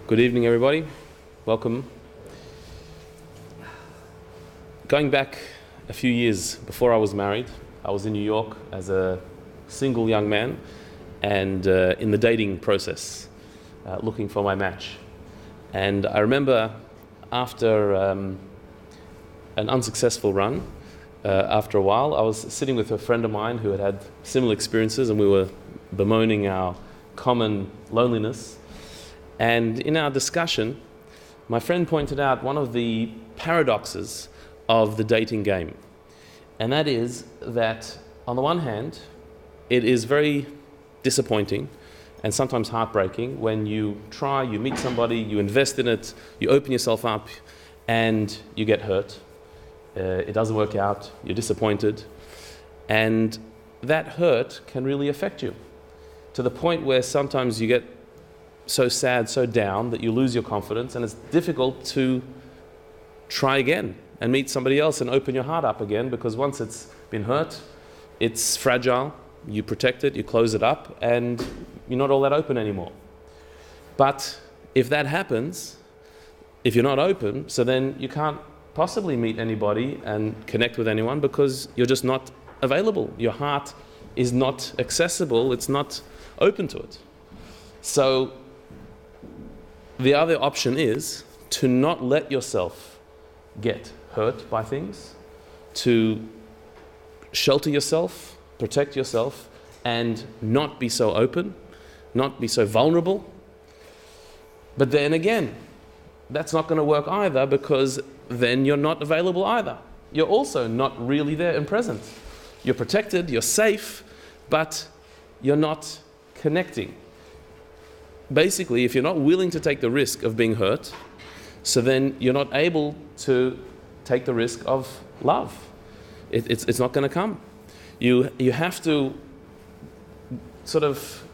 Good evening, everybody. Welcome. Going back a few years before I was married, I was in New York as a single young man and in the dating process, looking for my match. And I remember after an unsuccessful run, after a while, I was sitting with a friend of mine who had similar experiences, and we were bemoaning our common loneliness. And in our discussion, my friend pointed out one of the paradoxes of the dating game. And that is that, on the one hand, it is very disappointing and sometimes heartbreaking when you try, you meet somebody, you invest in it, you open yourself up, and you get hurt. It doesn't work out, you're disappointed. And that hurt can really affect you to the point where sometimes you get so sad, so down that you lose your confidence, and it's difficult to try again and meet somebody else and open your heart up again, because once it's been hurt, it's fragile, you protect it, you close it up, and you're not all that open anymore. But if that happens, if you're not open, so then you can't possibly meet anybody and connect with anyone because you're just not available. Your heart is not accessible, it's not open to it. So the other option is to not let yourself get hurt by things, to shelter yourself, protect yourself, and not be so open, not be so vulnerable. But then again, that's not going to work either, because then you're not available either. You're also not really there and present. You're protected, you're safe, but you're not connecting. Basically, if you're not willing to take the risk of being hurt, so then you're not able to take the risk of love. It's not going to come. You have to sort of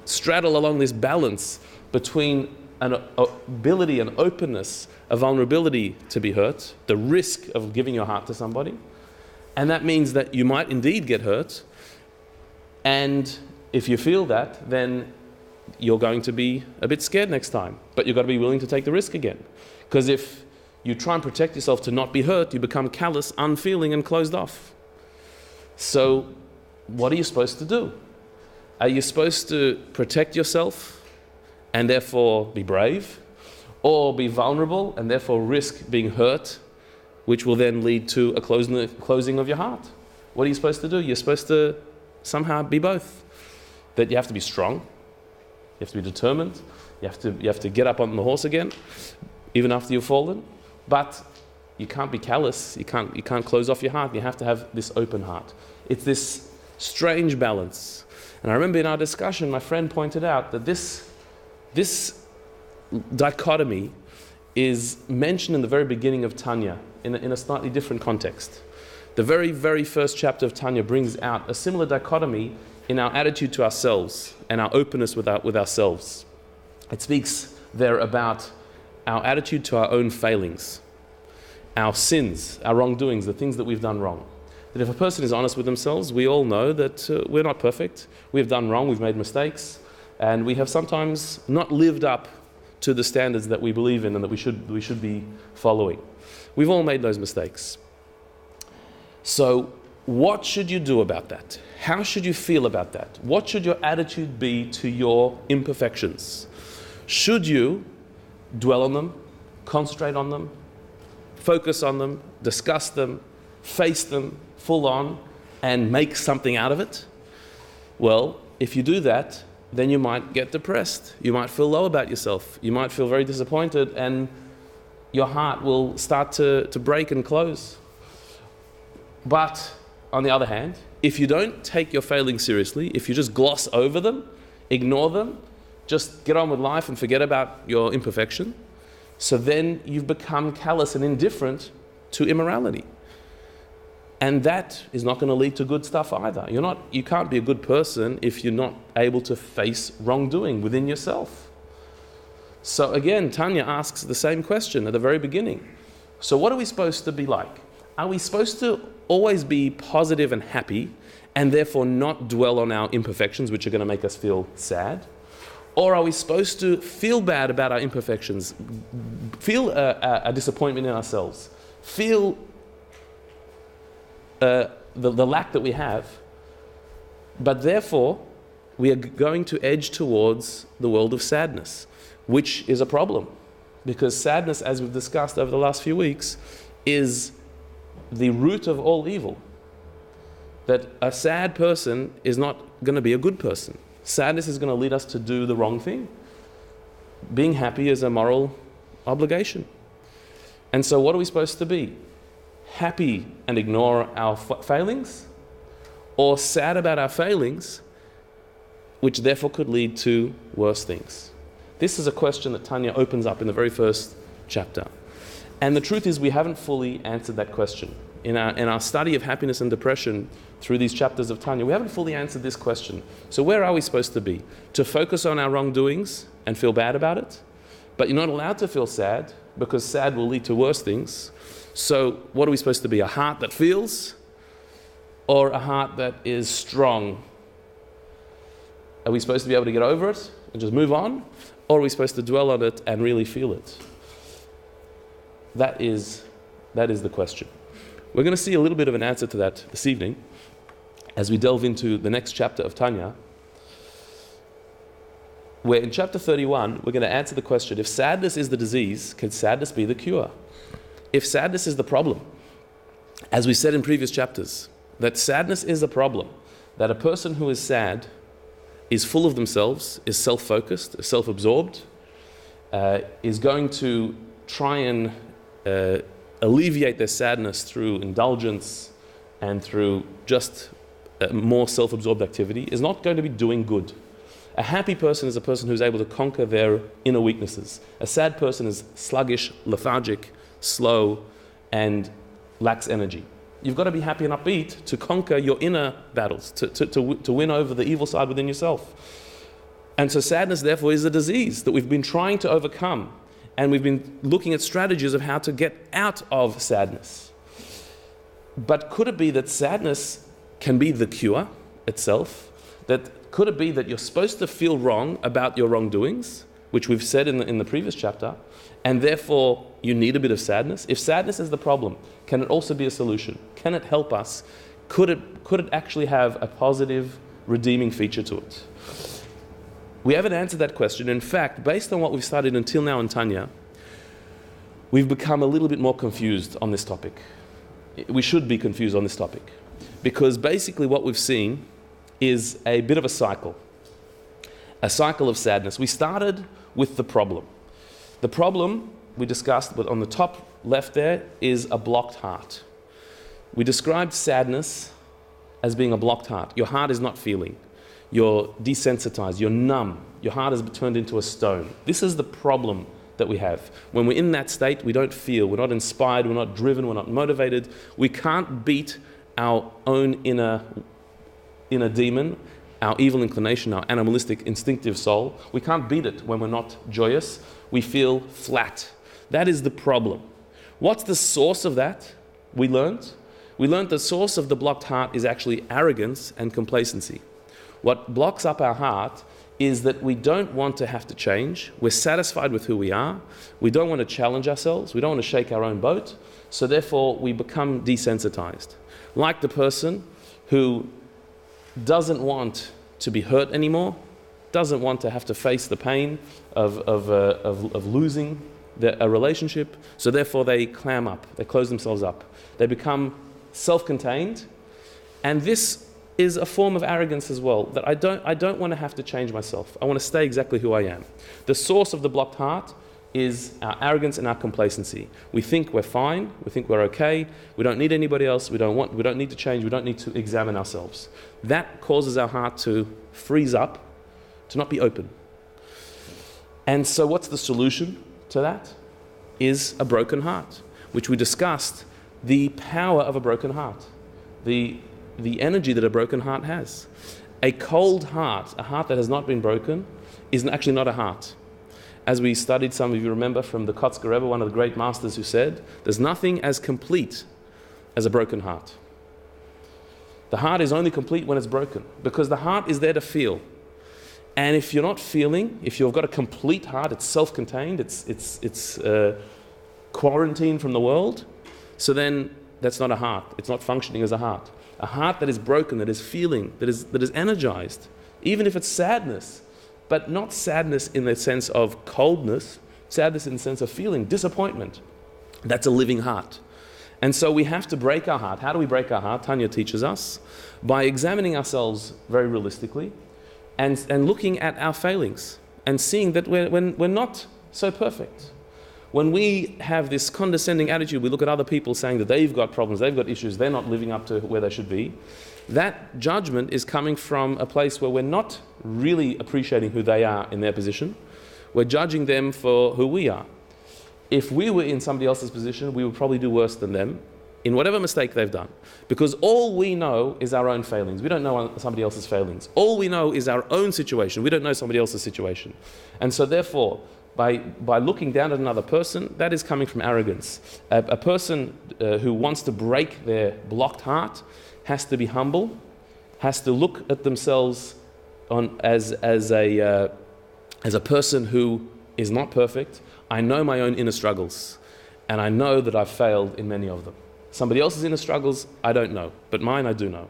straddle along this balance between an ability, an openness, a vulnerability to be hurt, the risk of giving your heart to somebody, and that means that you might indeed get hurt, and if you feel that, then you're going to be a bit scared next time, but you've got to be willing to take the risk again. Because if you try and protect yourself to not be hurt, you become callous, unfeeling, and closed off. So what are you supposed to do? Are you supposed to protect yourself and therefore be brave, or be vulnerable and therefore risk being hurt, which will then lead to a closing of your heart? What are you supposed to do? You're supposed to somehow be both. That you have to be strong, you have to be determined, you have to get up on the horse again, even after you've fallen, but you can't be callous, you can't close off your heart, you have to have this open heart. It's this strange balance. And I remember in our discussion, my friend pointed out that this dichotomy is mentioned in the very beginning of Tanya, in a slightly different context. The very, very first chapter of Tanya brings out a similar dichotomy in our attitude to ourselves and our openness with ourselves. It speaks there about our attitude to our own failings, our sins, our wrongdoings, the things that we've done wrong. That if a person is honest with themselves, we all know that we're not perfect. We've done wrong, we've made mistakes, and we have sometimes not lived up to the standards that we believe in and that we should be following. We've all made those mistakes. So what should you do about that? How should you feel about that? What should your attitude be to your imperfections? Should you dwell on them, concentrate on them, focus on them, discuss them, face them full on, and make something out of it? Well, if you do that, then you might get depressed. You might feel low about yourself. You might feel very disappointed, and your heart will start to break and close. But on the other hand, if you don't take your failings seriously, if you just gloss over them, ignore them, just get on with life and forget about your imperfection, so then you've become callous and indifferent to immorality. And that is not going to lead to good stuff either. You can't be a good person if you're not able to face wrongdoing within yourself. So again, Tanya asks the same question at the very beginning. So what are we supposed to be like? Are we supposed to always be positive and happy and therefore not dwell on our imperfections, which are going to make us feel sad? Or are we supposed to feel bad about our imperfections, feel a disappointment in ourselves, feel the lack that we have, but therefore we are going to edge towards the world of sadness, which is a problem, because sadness, as we've discussed over the last few weeks, is the root of all evil. That a sad person is not going to be a good person. Sadness is going to lead us to do the wrong thing. Being happy is a moral obligation. And so what are we supposed to be? Happy and ignore our failings? Or sad about our failings, which therefore could lead to worse things? This is a question that Tanya opens up in the very first chapter. And the truth is we haven't fully answered that question. In our study of happiness and depression through these chapters of Tanya, we haven't fully answered this question. So where are we supposed to be? To focus on our wrongdoings and feel bad about it? But you're not allowed to feel sad, because sad will lead to worse things. So what are we supposed to be? A heart that feels, or a heart that is strong? Are we supposed to be able to get over it and just move on? Or are we supposed to dwell on it and really feel it? That is the question. We're going to see a little bit of an answer to that this evening as we delve into the next chapter of Tanya, where in chapter 31 we're going to answer the question, if sadness is the disease, can sadness be the cure? If sadness is the problem, as we said in previous chapters, that sadness is a problem, that a person who is sad is full of themselves, is self-focused, is self-absorbed, is going to try and alleviate their sadness through indulgence and through just more self-absorbed activity, is not going to be doing good. A happy person is a person who's able to conquer their inner weaknesses. A sad person is sluggish, lethargic, slow, and lacks energy. You've got to be happy and upbeat to conquer your inner battles, to win over the evil side within yourself. And so sadness, therefore, is a disease that we've been trying to overcome. And we've been looking at strategies of how to get out of sadness. But could it be that sadness can be the cure itself? That could it be that you're supposed to feel wrong about your wrongdoings, which we've said in the previous chapter, and therefore you need a bit of sadness? If sadness is the problem, can it also be a solution? Can it help us? Could it actually have a positive, redeeming feature to it? We haven't answered that question. In fact, based on what we've studied until now in Tanya, we've become a little bit more confused on this topic. We should be confused on this topic, because basically what we've seen is a bit of a cycle of sadness. We started with the problem. The problem we discussed on the top left there is a blocked heart. We described sadness as being a blocked heart. Your heart is not feeling. You're desensitized, you're numb, your heart has turned into a stone. This is the problem that we have. When we're in that state, we don't feel, we're not inspired, we're not driven, we're not motivated. We can't beat our own inner demon, our evil inclination, our animalistic, instinctive soul. We can't beat it when we're not joyous. We feel flat. That is the problem. What's the source of that? We learned the source of the blocked heart is actually arrogance and complacency. What blocks up our heart is that we don't want to have to change. We're satisfied with who we are. We don't want to challenge ourselves. We don't want to shake our own boat. So therefore, we become desensitized. Like the person who doesn't want to be hurt anymore, doesn't want to have to face the pain of losing a relationship. So therefore, they clam up. They close themselves up. They become self-contained. And this is a form of arrogance as well, that I don't want to have to change myself. I want to stay exactly who I am. The source of the blocked heart is our arrogance and our complacency. We think we're fine, we think we're okay, we don't need anybody else, we don't need to change, we don't need to examine ourselves. That causes our heart to freeze up, to not be open. And so what's the solution to that? Is a broken heart, which we discussed, the power of a broken heart. The energy that a broken heart has. A cold heart, a heart that has not been broken, is actually not a heart. As we studied, some of you remember from the Kotzker Rebbe, one of the great masters, who said, there's nothing as complete as a broken heart. The heart is only complete when it's broken, because the heart is there to feel. And if you're not feeling, if you've got a complete heart, it's self-contained, it's quarantined from the world, so then that's not a heart. It's not functioning as a heart. A heart that is broken, that is feeling, that is energized, even if it's sadness, but not sadness in the sense of coldness, sadness in the sense of feeling, disappointment. That's a living heart. And so we have to break our heart. How do we break our heart? Tanya teaches us by examining ourselves very realistically and looking at our failings and seeing that we're not so perfect. When we have this condescending attitude, we look at other people saying that they've got problems, they've got issues, they're not living up to where they should be. That judgment is coming from a place where we're not really appreciating who they are in their position. We're judging them for who we are. If we were in somebody else's position, we would probably do worse than them in whatever mistake they've done. Because all we know is our own failings. We don't know somebody else's failings. All we know is our own situation. We don't know somebody else's situation. And so therefore, by looking down at another person, that is coming from arrogance. A person who wants to break their blocked heart has to be humble, has to look at themselves as a person who is not perfect. I know my own inner struggles, and I know that I've failed in many of them. Somebody else's inner struggles, I don't know, but mine I do know.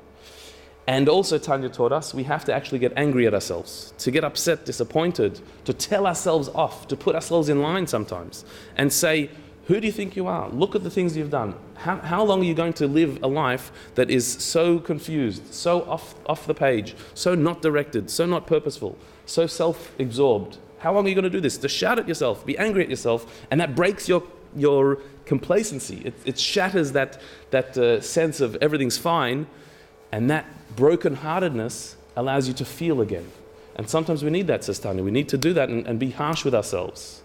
And also Tanya taught us we have to actually get angry at ourselves, to get upset, disappointed, to tell ourselves off, to put ourselves in line sometimes and say, who do you think you are? Look at the things you've done. How long are you going to live a life that is so confused, so off the page, so not directed, so not purposeful, so self-absorbed? How long are you going to do this? To shout at yourself, be angry at yourself, and that breaks your complacency. It shatters that sense of everything's fine, and that brokenheartedness allows you to feel again. And sometimes we need that, says Tanya. We need to do that and be harsh with ourselves.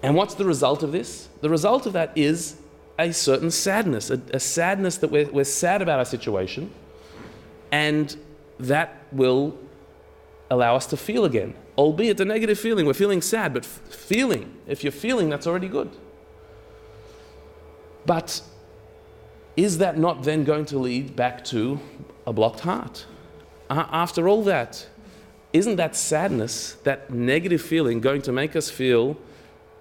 And what's the result of this? The result of that is a certain sadness, a sadness that we're sad about our situation, and that will allow us to feel again. Albeit a negative feeling, we're feeling sad, but if you're feeling, that's already good. But is that not then going to lead back to a blocked heart? After all that, isn't that sadness, that negative feeling, going to make us feel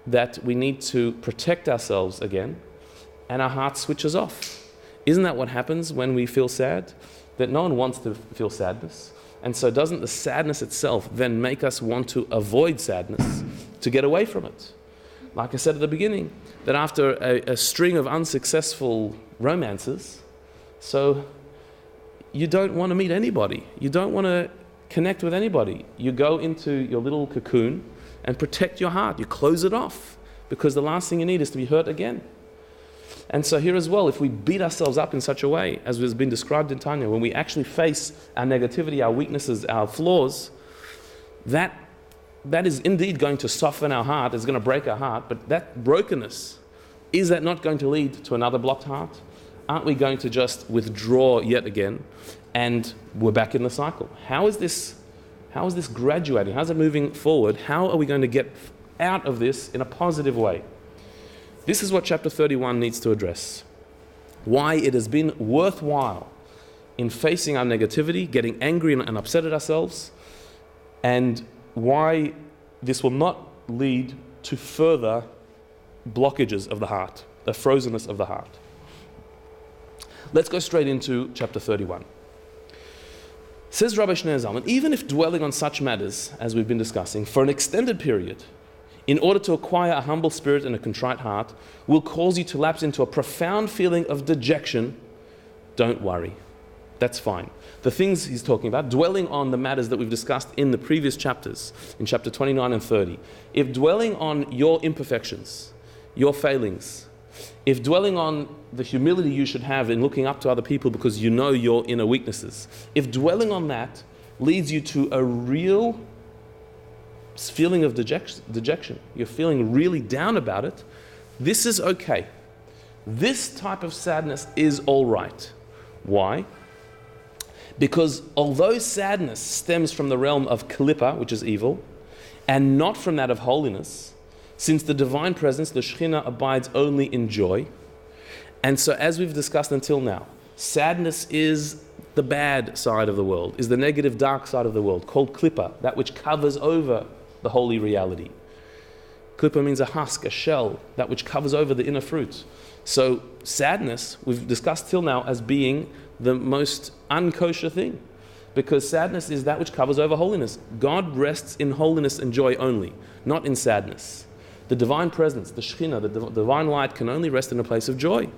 that we need to protect ourselves again, and our heart switches off? Isn't that what happens when we feel sad? That no one wants to feel sadness. And so doesn't the sadness itself then make us want to avoid sadness, to get away from it? Like I said at the beginning, that after a string of unsuccessful romances, so you don't want to meet anybody. You don't want to connect with anybody. You go into your little cocoon and protect your heart. You close it off because the last thing you need is to be hurt again. And so here as well, if we beat ourselves up in such a way, as has been described in Tanya, when we actually face our negativity, our weaknesses, our flaws, that is indeed going to soften our heart, it's going to break our heart, but that brokenness, is that not going to lead to another blocked heart? Aren't we going to just withdraw yet again, and we're back in the cycle? How is this graduating? How's it moving forward? How are we going to get out of this in a positive way? This is what chapter 31 needs to address. Why it has been worthwhile in facing our negativity, getting angry and upset at ourselves, and why this will not lead to further blockages of the heart, the frozenness of the heart. Let's go straight into chapter 31. Says Rabbi Shneur Zalman, even if dwelling on such matters, as we've been discussing, for an extended period, in order to acquire a humble spirit and a contrite heart, will cause you to lapse into a profound feeling of dejection, don't worry. That's fine. The things he's talking about, dwelling on the matters that we've discussed in the previous chapters, in chapter 29 and 30, if dwelling on your imperfections, your failings, if dwelling on the humility you should have in looking up to other people because you know your inner weaknesses, if dwelling on that leads you to a real feeling of dejection, you're feeling really down about it, this is okay. This type of sadness is all right. Why? Because although sadness stems from the realm of Kalippa, which is evil, and not from that of holiness, since the divine presence, the Shekhinah, abides only in joy, and so as we've discussed until now, sadness is the bad side of the world, is the negative dark side of the world, called klippa, that which covers over the holy reality. Klippa means a husk, a shell, that which covers over the inner fruit. So sadness, we've discussed till now as being the most unkosher thing, because sadness is that which covers over holiness. God rests in holiness and joy only, not in sadness. The divine presence, the Shekhinah, the divine light can only rest in a place of joy.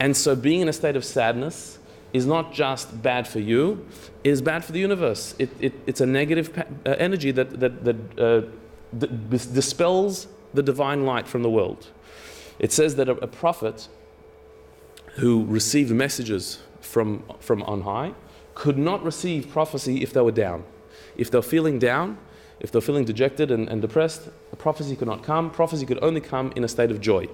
And so being in a state of sadness is not just bad for you, it is bad for the universe. It's a negative energy that dispels the divine light from the world. It says that a prophet who received messages from on high could not receive prophecy if they were down. If they're feeling down, if they're feeling dejected and depressed, a prophecy could not come. Prophecy could only come in a state of joy.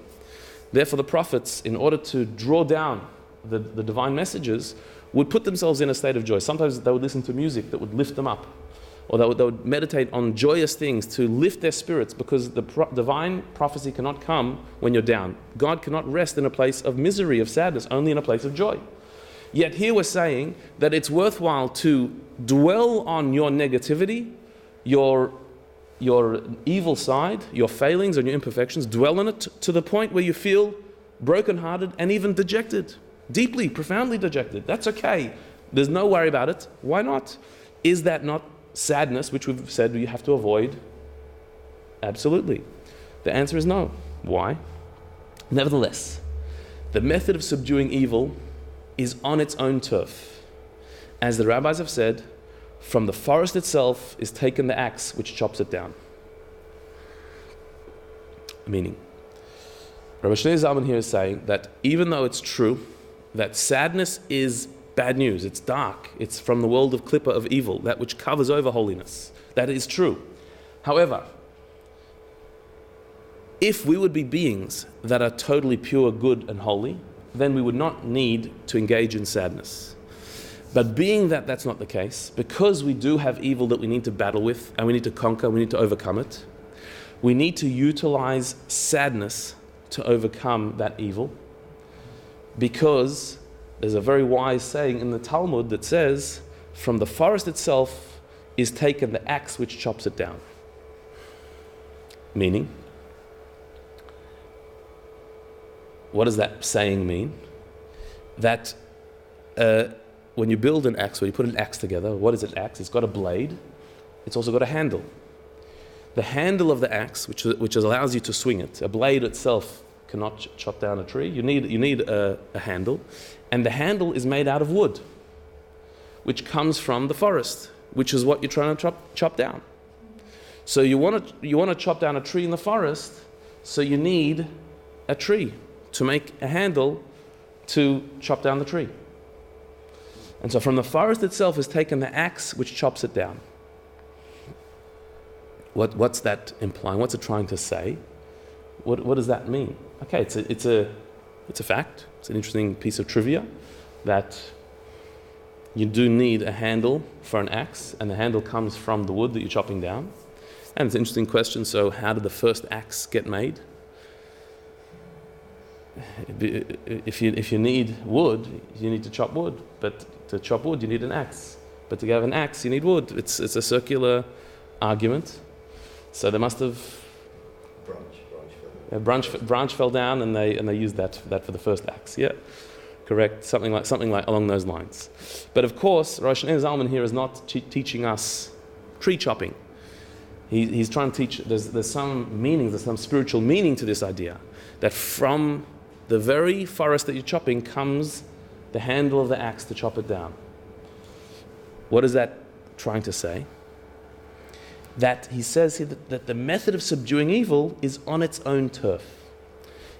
Therefore, the prophets, in order to draw down the divine messages, would put themselves in a state of joy. Sometimes they would listen to music that would lift them up, or they would meditate on joyous things to lift their spirits, because the divine prophecy cannot come when you're down. God cannot rest in a place of misery, of sadness, only in a place of joy. Yet here we're saying that it's worthwhile to dwell on your negativity, your evil side, your failings and your imperfections. Dwell on it to the point where you feel brokenhearted and even dejected, deeply, profoundly dejected. That's okay. There's no worry about it. Why not? Is that not sadness, which we've said you have to avoid? Absolutely. The answer is no. Why? Nevertheless, the method of subduing evil is on its own turf. As the rabbis have said, from the forest itself is taken the axe which chops it down. Meaning, Rabbi Zalman here is saying that even though it's true that sadness is bad news, it's dark, it's from the world of klippa, of evil, that which covers over holiness, that is true. However, if we would be beings that are totally pure, good and holy, then we would not need to engage in sadness. But being that that's not the case, because we do have evil that we need to battle with, and we need to conquer, we need to overcome it, we need to utilize sadness to overcome that evil, because there's a very wise saying in the Talmud that says, from the forest itself is taken the axe which chops it down. Meaning, what does that saying mean? That when you build an axe, or you put an axe together, what is an axe? It's got a blade, it's also got a handle. The handle of the axe, which allows you to swing it, a blade itself cannot chop down a tree. You need a handle, and the handle is made out of wood, which comes from the forest, which is what you're trying to chop down. So you want to chop down a tree in the forest, so you need a tree to make a handle to chop down the tree. And so from the forest itself is taken the axe which chops it down. What's that implying? What's it trying to say? What does that mean? Okay, it's a fact. It's an interesting piece of trivia that you do need a handle for an axe, and the handle comes from the wood that you're chopping down. And it's an interesting question. So how did the first axe get made? If you need wood, you need to chop wood. But to chop wood, you need an axe. But to have an axe, you need wood. It's a circular argument. So they must have branch fell down, and they used that for the first axe. Yeah, correct. Something like along those lines. But of course, Rosh Zalman here is not teaching us tree chopping. He's trying to teach. There's some meaning. There's some spiritual meaning to this idea that from the very forest that you're chopping comes the handle of the axe to chop it down. What is that trying to say? That he says here that the method of subduing evil is on its own turf.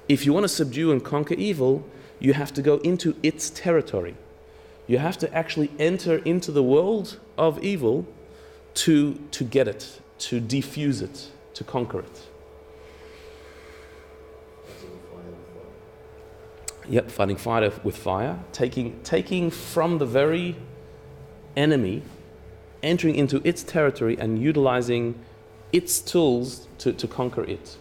If you want to subdue and conquer evil, you have to go into its territory. You have to actually enter into the world of evil to get it, to defuse it, to conquer it. Yep, fighting fire with fire, taking from the very enemy, entering into its territory and utilizing its tools to conquer it.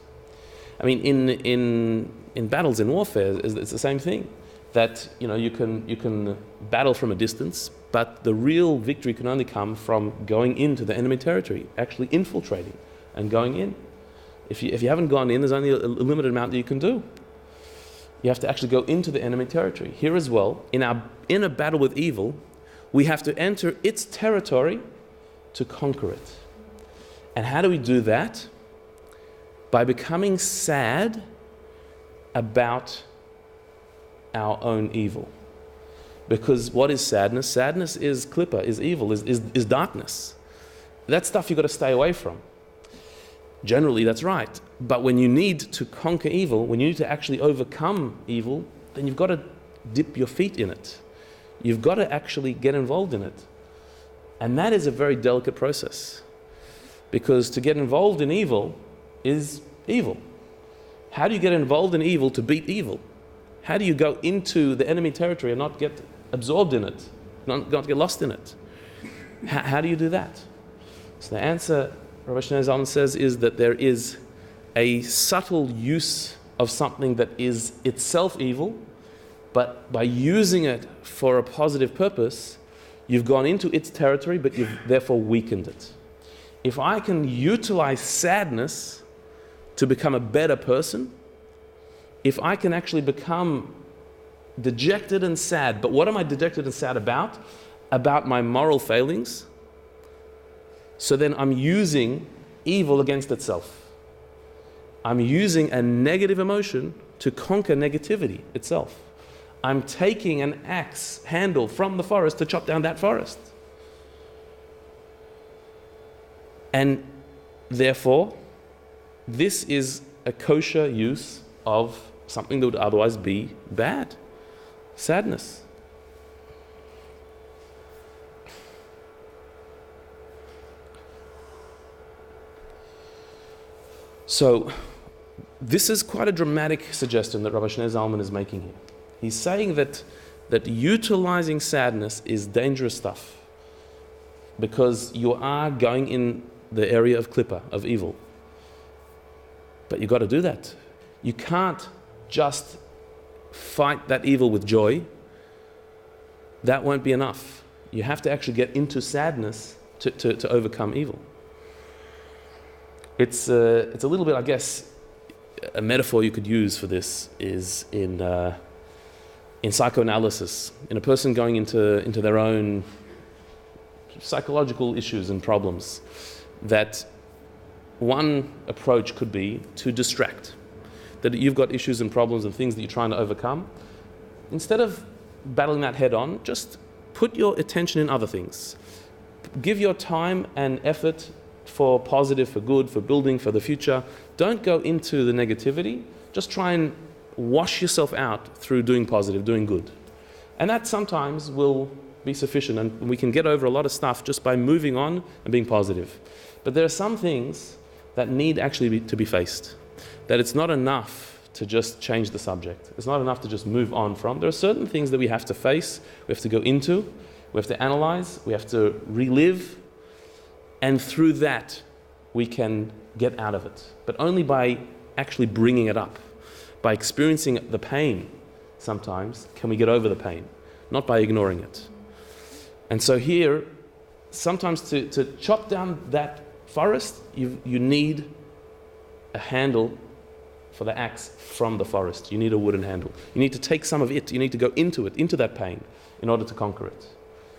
I mean, in battles, in warfare, it's the same thing. that you can battle from a distance, but the real victory can only come from going into the enemy territory, actually infiltrating and going in. If you haven't gone in, there's only a limited amount that you can do. You have to actually go into the enemy territory. Here as well, in a battle with evil, we have to enter its territory to conquer it. And how do we do that? By becoming sad about our own evil. Because what is sadness? Sadness is klippa, is evil, is darkness. That's stuff you've got to stay away from. Generally, that's right. But when you need to conquer evil, when you need to actually overcome evil, then you've got to dip your feet in it. You've got to actually get involved in it. And that is a very delicate process. Because to get involved in evil is evil. How do you get involved in evil to beat evil? How do you go into the enemy territory and not get absorbed in it, not get lost in it? How do you do that? So the answer, Rabbi Zalman says, is that there is a subtle use of something that is itself evil, but by using it for a positive purpose, you've gone into its territory, but you've therefore weakened it. If I can utilize sadness to become a better person, if I can actually become dejected and sad, but what am I dejected and sad about? About my moral failings. So then I'm using evil against itself. I'm using a negative emotion to conquer negativity itself. I'm taking an axe handle from the forest to chop down that forest. And therefore, this is a kosher use of something that would otherwise be bad. Sadness. So, this is quite a dramatic suggestion that Rabbi Zalman is making here. He's saying that utilizing sadness is dangerous stuff because you are going in the area of klippa, of evil. But you've got to do that. You can't just fight that evil with joy. That won't be enough. You have to actually get into sadness to overcome evil. It's a little bit, I guess, a metaphor you could use for this is in psychoanalysis, in a person going into their own psychological issues and problems, that one approach could be to distract. That you've got issues and problems and things that you're trying to overcome. Instead of battling that head on, just put your attention in other things. Give your time and effort for positive, for good, for building, for the future. Don't go into the negativity. Just try and wash yourself out through doing positive, doing good. And that sometimes will be sufficient, and we can get over a lot of stuff just by moving on and being positive. But there are some things that need actually to be faced. That it's not enough to just change the subject. It's not enough to just move on from. There are certain things that we have to face, we have to go into, we have to analyze, we have to relive, and through that we can get out of it. But only by actually bringing it up. By experiencing the pain sometimes can we get over the pain, not by ignoring it. And so here, sometimes to chop down that forest, you need a handle for the axe from the forest. You need a wooden handle. You need to take some of it, you need to go into it, into that pain, in order to conquer it.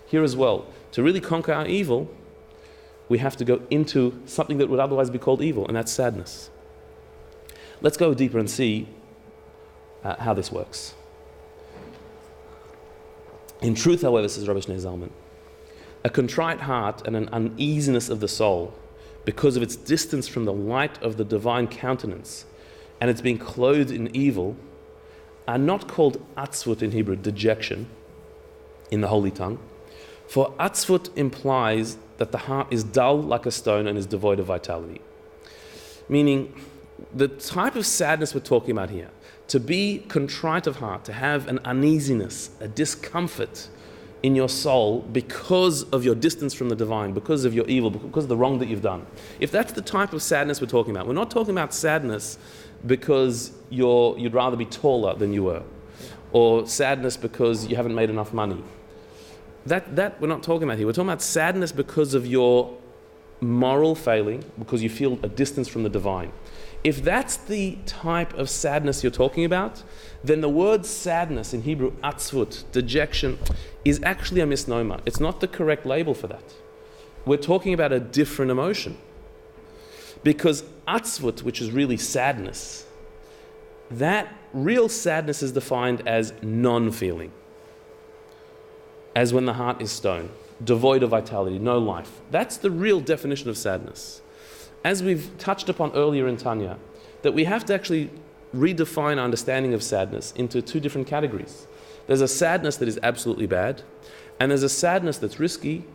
Here as well, to really conquer our evil, we have to go into something that would otherwise be called evil, and that's sadness. Let's go deeper and see how this works. In truth, however, says Rabbi Zalman, a contrite heart and an uneasiness of the soul, because of its distance from the light of the divine countenance, and it's being clothed in evil, are not called atzvut in Hebrew, dejection, in the holy tongue. For atzvut implies that the heart is dull like a stone and is devoid of vitality. Meaning, the type of sadness we're talking about here, to be contrite of heart, to have an uneasiness, a discomfort in your soul because of your distance from the divine, because of your evil, because of the wrong that you've done. If that's the type of sadness we're talking about, we're not talking about sadness because you'd rather be taller than you were, or sadness because you haven't made enough money. That we're not talking about here. We're talking about sadness because of your moral failing, because you feel a distance from the divine. If that's the type of sadness you're talking about, then the word sadness in Hebrew, atzvut, dejection, is actually a misnomer. It's not the correct label for that. We're talking about a different emotion. Because atzvut, which is really sadness, that real sadness is defined as non-feeling. As when the heart is stone, devoid of vitality, no life. That's the real definition of sadness. As we've touched upon earlier in Tanya, that we have to actually redefine our understanding of sadness into two different categories. There's a sadness that is absolutely bad, and there's a sadness that's risky,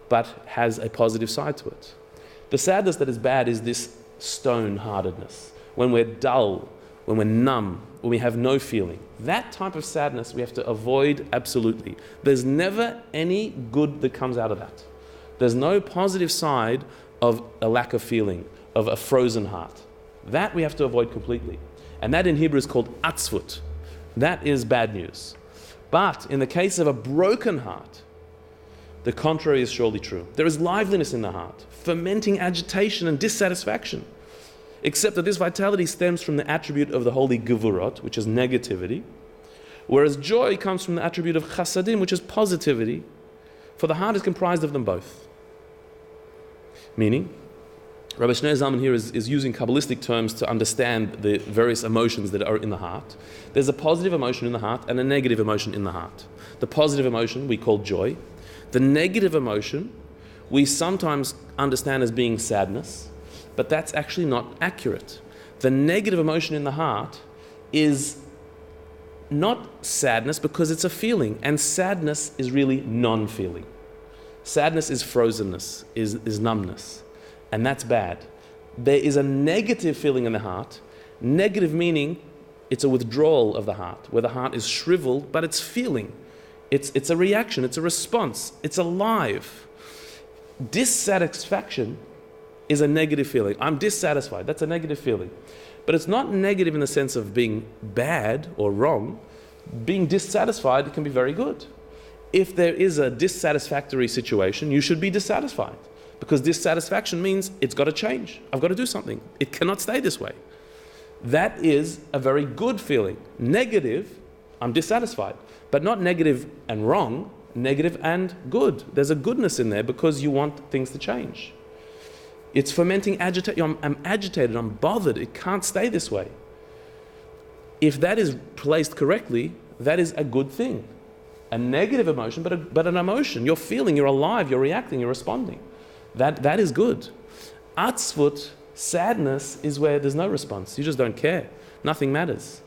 but has a positive side to it. The sadness that is bad is this stone-heartedness, when we're dull, when we're numb, when we have no feeling. That type of sadness we have to avoid absolutely. There's never any good that comes out of that. There's no positive side of a lack of feeling, of a frozen heart. That we have to avoid completely. And that in Hebrew is called atzvut. That is bad news. But in the case of a broken heart, the contrary is surely true. There is liveliness in the heart, fermenting agitation and dissatisfaction. Except that this vitality stems from the attribute of the holy gevurot, which is negativity, whereas joy comes from the attribute of chasadim, which is positivity, for the heart is comprised of them both. Meaning, Rabbi Shneur Zalman here is using Kabbalistic terms to understand the various emotions that are in the heart. There's a positive emotion in the heart and a negative emotion in the heart. The positive emotion we call joy. The negative emotion we sometimes understand as being sadness, but that's actually not accurate. The negative emotion in the heart is not sadness because it's a feeling, and sadness is really non-feeling. Sadness is frozenness, is numbness, and that's bad. There is a negative feeling in the heart, negative meaning it's a withdrawal of the heart, where the heart is shriveled, but it's feeling. It's a reaction, it's a response, it's alive. Dissatisfaction is a negative feeling. I'm dissatisfied, that's a negative feeling. But it's not negative in the sense of being bad or wrong. Being dissatisfied can be very good. If there is a dissatisfactory situation, you should be dissatisfied. Because dissatisfaction means it's got to change. I've got to do something. It cannot stay this way. That is a very good feeling. Negative, I'm dissatisfied. But not negative and wrong, negative and good. There's a goodness in there because you want things to change. It's fermenting agitation. I'm agitated, I'm bothered. It can't stay this way. If that is placed correctly, that is a good thing. A negative emotion, but an emotion. You're feeling, you're alive, you're reacting, you're responding. That is good. Atzvut, sadness, is where there's no response. You just don't care. Nothing matters.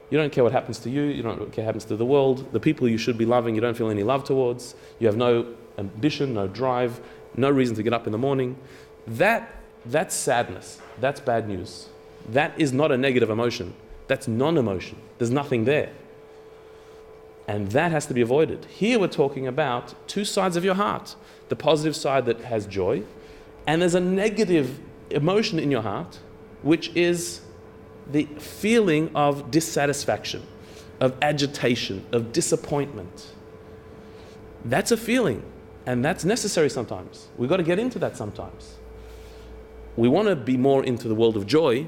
You don't care what happens to you. You don't care what happens to the world. The people you should be loving, you don't feel any love towards. You have no ambition, no drive, no reason to get up in the morning. That's sadness. That's bad news. That is not a negative emotion. That's non-emotion. There's nothing there. And that has to be avoided. Here we're talking about two sides of your heart. The positive side that has joy, and there's a negative emotion in your heart, which is the feeling of dissatisfaction, of agitation, of disappointment. That's a feeling, and that's necessary sometimes. We've got to get into that sometimes. We want to be more into the world of joy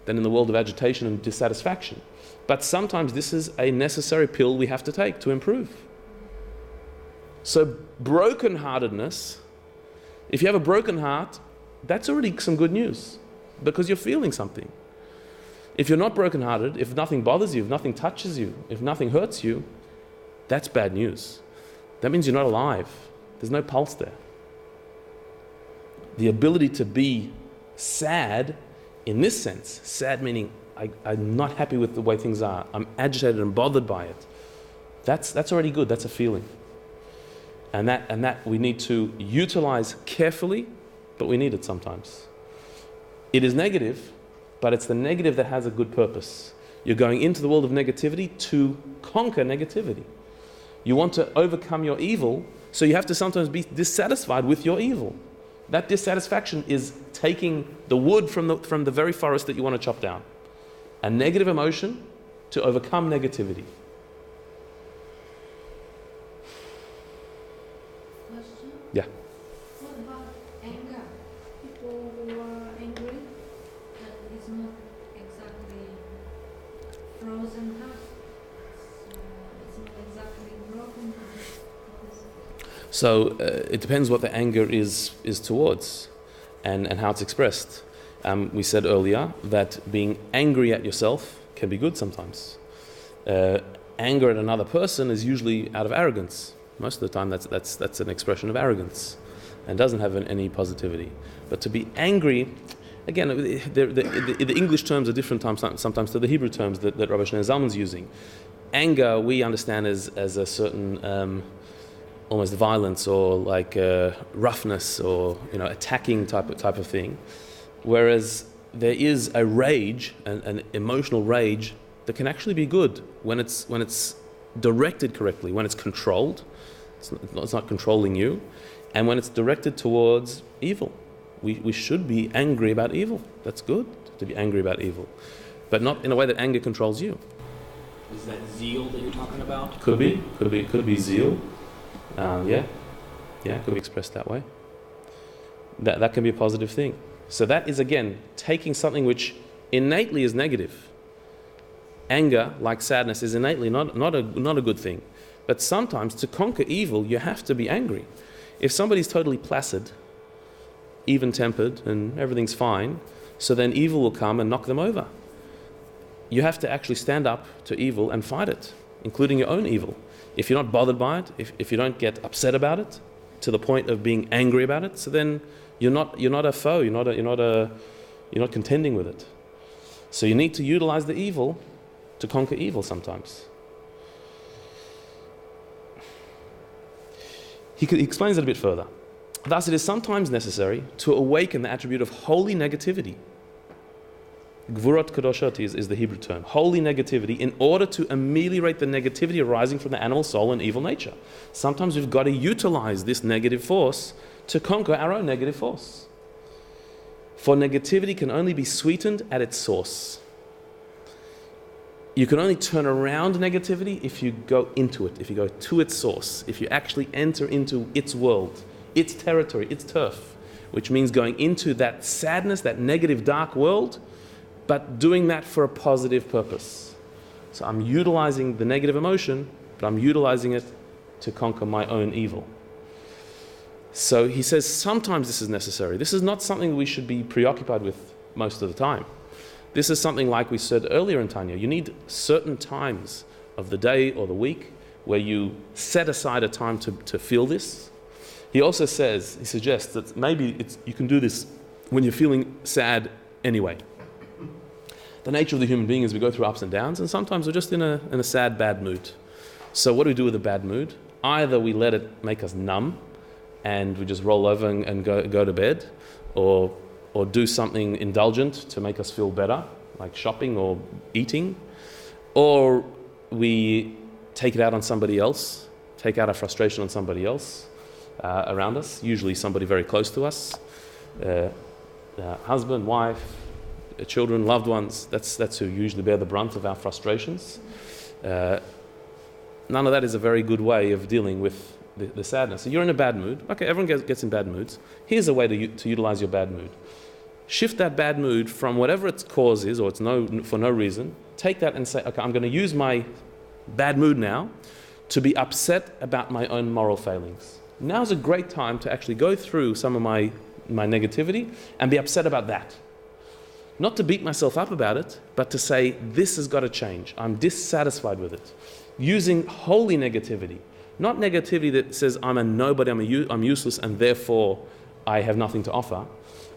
than in the world of agitation and dissatisfaction. But sometimes this is a necessary pill we have to take to improve. So brokenheartedness, if you have a broken heart, that's already some good news because you're feeling something. If you're not brokenhearted, if nothing bothers you, if nothing touches you, if nothing hurts you, that's bad news. That means you're not alive. There's no pulse there. The ability to be sad in this sense, sad meaning I'm not happy with the way things are, I'm agitated and bothered by it, that's already good, that's a feeling. And that we need to utilize carefully, but we need it sometimes. It is negative, but it's the negative that has a good purpose. You're going into the world of negativity to conquer negativity. You want to overcome your evil, so you have to sometimes be dissatisfied with your evil. That dissatisfaction is taking the wood from the very forest that you want to chop down. A negative emotion to overcome negativity. doesn't have, it's not exactly broken. So it depends what the anger is towards, and how it's expressed. We said earlier that being angry at yourself can be good sometimes. Anger at another person is usually out of arrogance. Most of the time, that's an expression of arrogance, and doesn't have any positivity. But to be angry, again, the English terms are different sometimes to the Hebrew terms that Rabbi Shneur Zalman's using. Anger we understand as a certain almost violence, or like roughness, or attacking type of thing. Whereas there is a rage, an emotional rage, that can actually be good when it's directed correctly, when it's controlled. It's not controlling you, and when it's directed towards evil. We should be angry about evil. That's good to be angry about evil, but not in a way that anger controls you. Is that zeal that you're talking about? Could be zeal. Yeah, could be expressed that way. That can be a positive thing. So that is, again, taking something which innately is negative. Anger, like sadness, is innately not a good thing. But sometimes to conquer evil, you have to be angry. If somebody's totally placid, even-tempered, and everything's fine, so then evil will come and knock them over. You have to actually stand up to evil and fight it, including your own evil. If you're not bothered by it, if you don't get upset about it to the point of being angry about it, so then you're not a foe. You're not contending with it. So you need to utilize the evil to conquer evil sometimes. He explains it a bit further. Thus, it is sometimes necessary to awaken the attribute of holy negativity. Gvurot kadoshot is the Hebrew term. Holy negativity, in order to ameliorate the negativity arising from the animal soul and evil nature. Sometimes we've got to utilize this negative force to conquer our own negative force. For negativity can only be sweetened at its source. You can only turn around negativity if you go into it, if you go to its source, if you actually enter into its world, its territory, its turf, which means going into that sadness, that negative, dark world, but doing that for a positive purpose. So I'm utilizing the negative emotion, but I'm utilizing it to conquer my own evil. So he says sometimes this is necessary. This is not something we should be preoccupied with most of the time. This is something like we said earlier in Tanya. You need certain times of the day or the week where you set aside a time to feel this. He also suggests that maybe you can do this when you're feeling sad anyway. The nature of the human being is we go through ups and downs, and sometimes we're just in a sad, bad mood. So what do we do with a bad mood? Either we let it make us numb, and we just roll over and go to bed, or do something indulgent to make us feel better, like shopping or eating, or we take it out on somebody else, take out our frustration on somebody else around us, usually somebody very close to us, husband, wife, children, loved ones. That's who usually bear the brunt of our frustrations. None of that is a very good way of dealing with the sadness. So you're in a bad mood. Okay, everyone gets in bad moods. Here's a way to utilize your bad mood. Shift that bad mood from whatever its cause is, or it's for no reason. Take that and say, okay, I'm going to use my bad mood now to be upset about my own moral failings. Now's a great time to actually go through some of my negativity and be upset about that. Not to beat myself up about it, but to say, this has got to change. I'm dissatisfied with it. Using holy negativity. Not negativity that says, I'm a nobody, I'm useless, and therefore I have nothing to offer.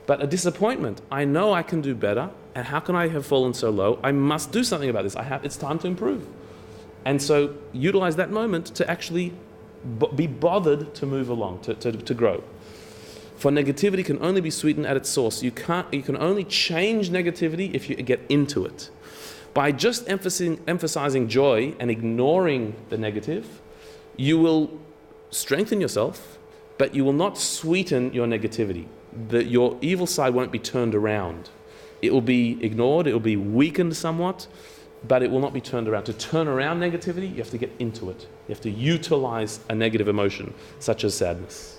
But a disappointment. I know I can do better, and how can I have fallen so low? I must do something about this. It's time to improve. And so utilize that moment to actually be bothered to move along, to grow. For negativity can only be sweetened at its source. You can only change negativity if you get into it. By just emphasizing joy and ignoring the negative, you will strengthen yourself, but you will not sweeten your negativity. Your evil side won't be turned around. It will be ignored, it will be weakened somewhat, but it will not be turned around. To turn around negativity, you have to get into it. You have to utilize a negative emotion, such as sadness.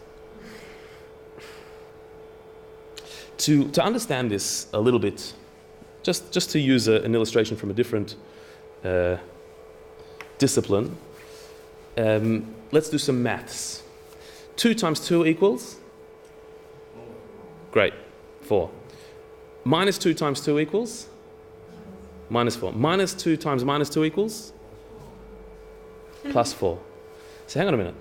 To understand this a little bit, just to use an illustration from a different discipline. Let's do some maths. 2 times 2 equals? Great, 4. Minus 2 times 2 equals? Minus 4. Minus 2 times minus 2 equals? Plus 4. So hang on a minute.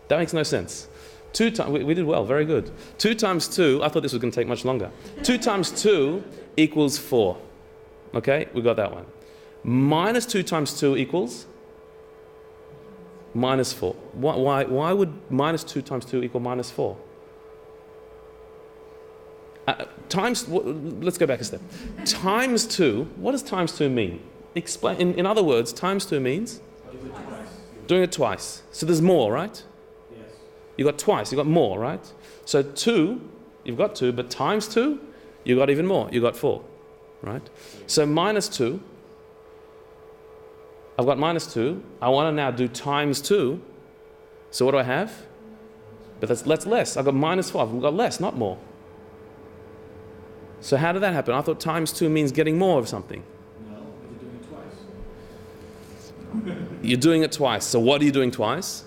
That makes no sense. 2 times, we did well, very good. 2 times 2, I thought this was going to take much longer. 2 times 2 equals 4. Okay, we got that one. Minus 2 times 2 equals? Minus 4. Why would minus 2 times 2 equal minus 4? Let's go back a step. Times 2, what does times 2 mean? Explain. In other words, times 2 means? Doing it twice. So there's more, right? Yes. You got twice, you got more, right? So 2, you've got 2, but times 2, you got even more, you got 4, right? So minus 2, I've got minus 2, I want to now do times 2, so what do I have? But that's less, I've got minus 5, we've got less, not more. So how did that happen? I thought times 2 means getting more of something. No, you're doing it twice. You're doing it twice. So what are you doing twice?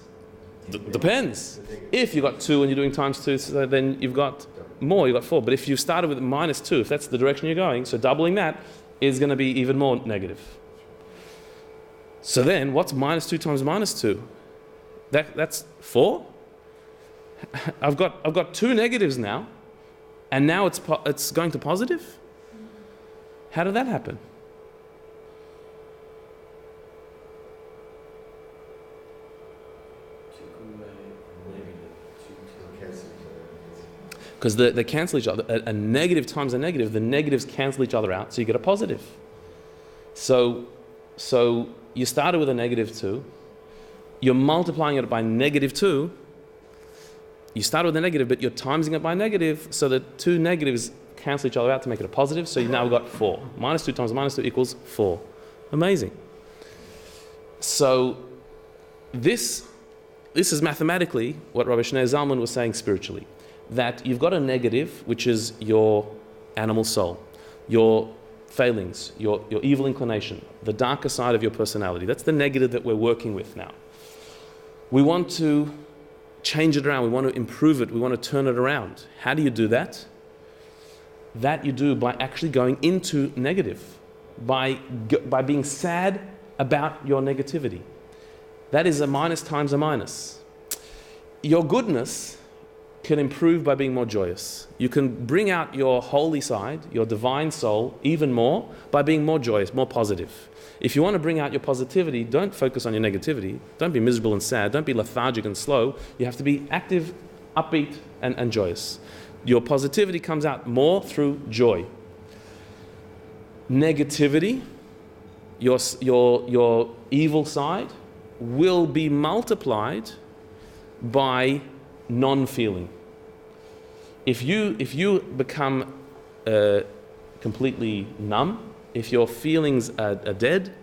Depends. If you've got 2 and you're doing times 2, so then you've got more, you've got 4. But if you've started with minus 2, if that's the direction you're going, so doubling that is going to be even more negative. So then what's minus 2 times minus 2? That's 4? I've got 2 negatives now. And now it's going to positive? How did that happen? Because they cancel each other. A negative times a negative, the negatives cancel each other out, so you get a positive. So you started with a negative 2, you're multiplying it by negative 2, you started with a negative, but you're timesing it by negative, so the 2 negatives cancel each other out to make it a positive, so you've now got 4. Minus 2 times minus 2 equals 4. Amazing. So this is mathematically what Rabbi Shneur Zalman was saying spiritually, that you've got a negative, which is your animal soul, your failings, your evil inclination, the darker side of your personality. That's the negative that we're working with now. We want to change it around, we want to improve it, we want to turn it around. How do you do that? That you do by actually going into negative, by being sad about your negativity. That is a minus times a minus. Your goodness can improve by being more joyous. You can bring out your holy side, your divine soul, even more by being more joyous, more positive. If you want to bring out your positivity, don't focus on your negativity. Don't be miserable and sad. Don't be lethargic and slow. You have to be active, upbeat, and joyous. Your positivity comes out more through joy. Negativity, your evil side, will be multiplied by non-feeling. If you become completely numb, if your feelings are dead,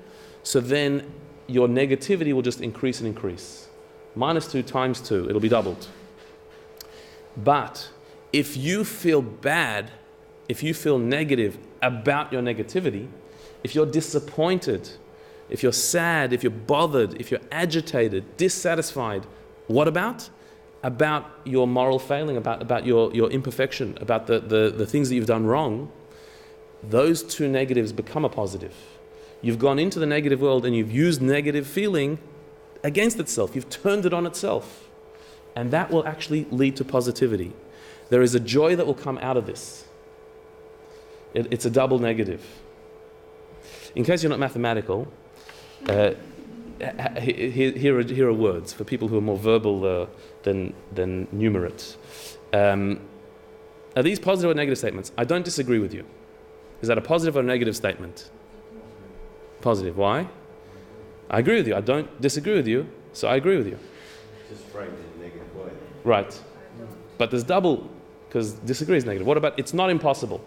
so then your negativity will just increase and increase. Minus 2 times 2, it'll be doubled. But if you feel bad, if you feel negative about your negativity, if you're disappointed, if you're sad, if you're bothered, if you're agitated, dissatisfied, what about? About your moral failing, about your imperfection, about the things that you've done wrong, those 2 negatives become a positive. You've gone into the negative world and you've used negative feeling against itself. You've turned it on itself. And that will actually lead to positivity. There is a joy that will come out of this. It's a double negative. In case you're not mathematical, here are words for people who are more verbal than numerate. Are these positive or negative statements? I don't disagree with you. Is that a positive or a negative statement? Positive. Why? I agree with you. I don't disagree with you, so I agree with you. Just framed in a negative way. Right. But there's double, because disagree is negative. What about it's not impossible?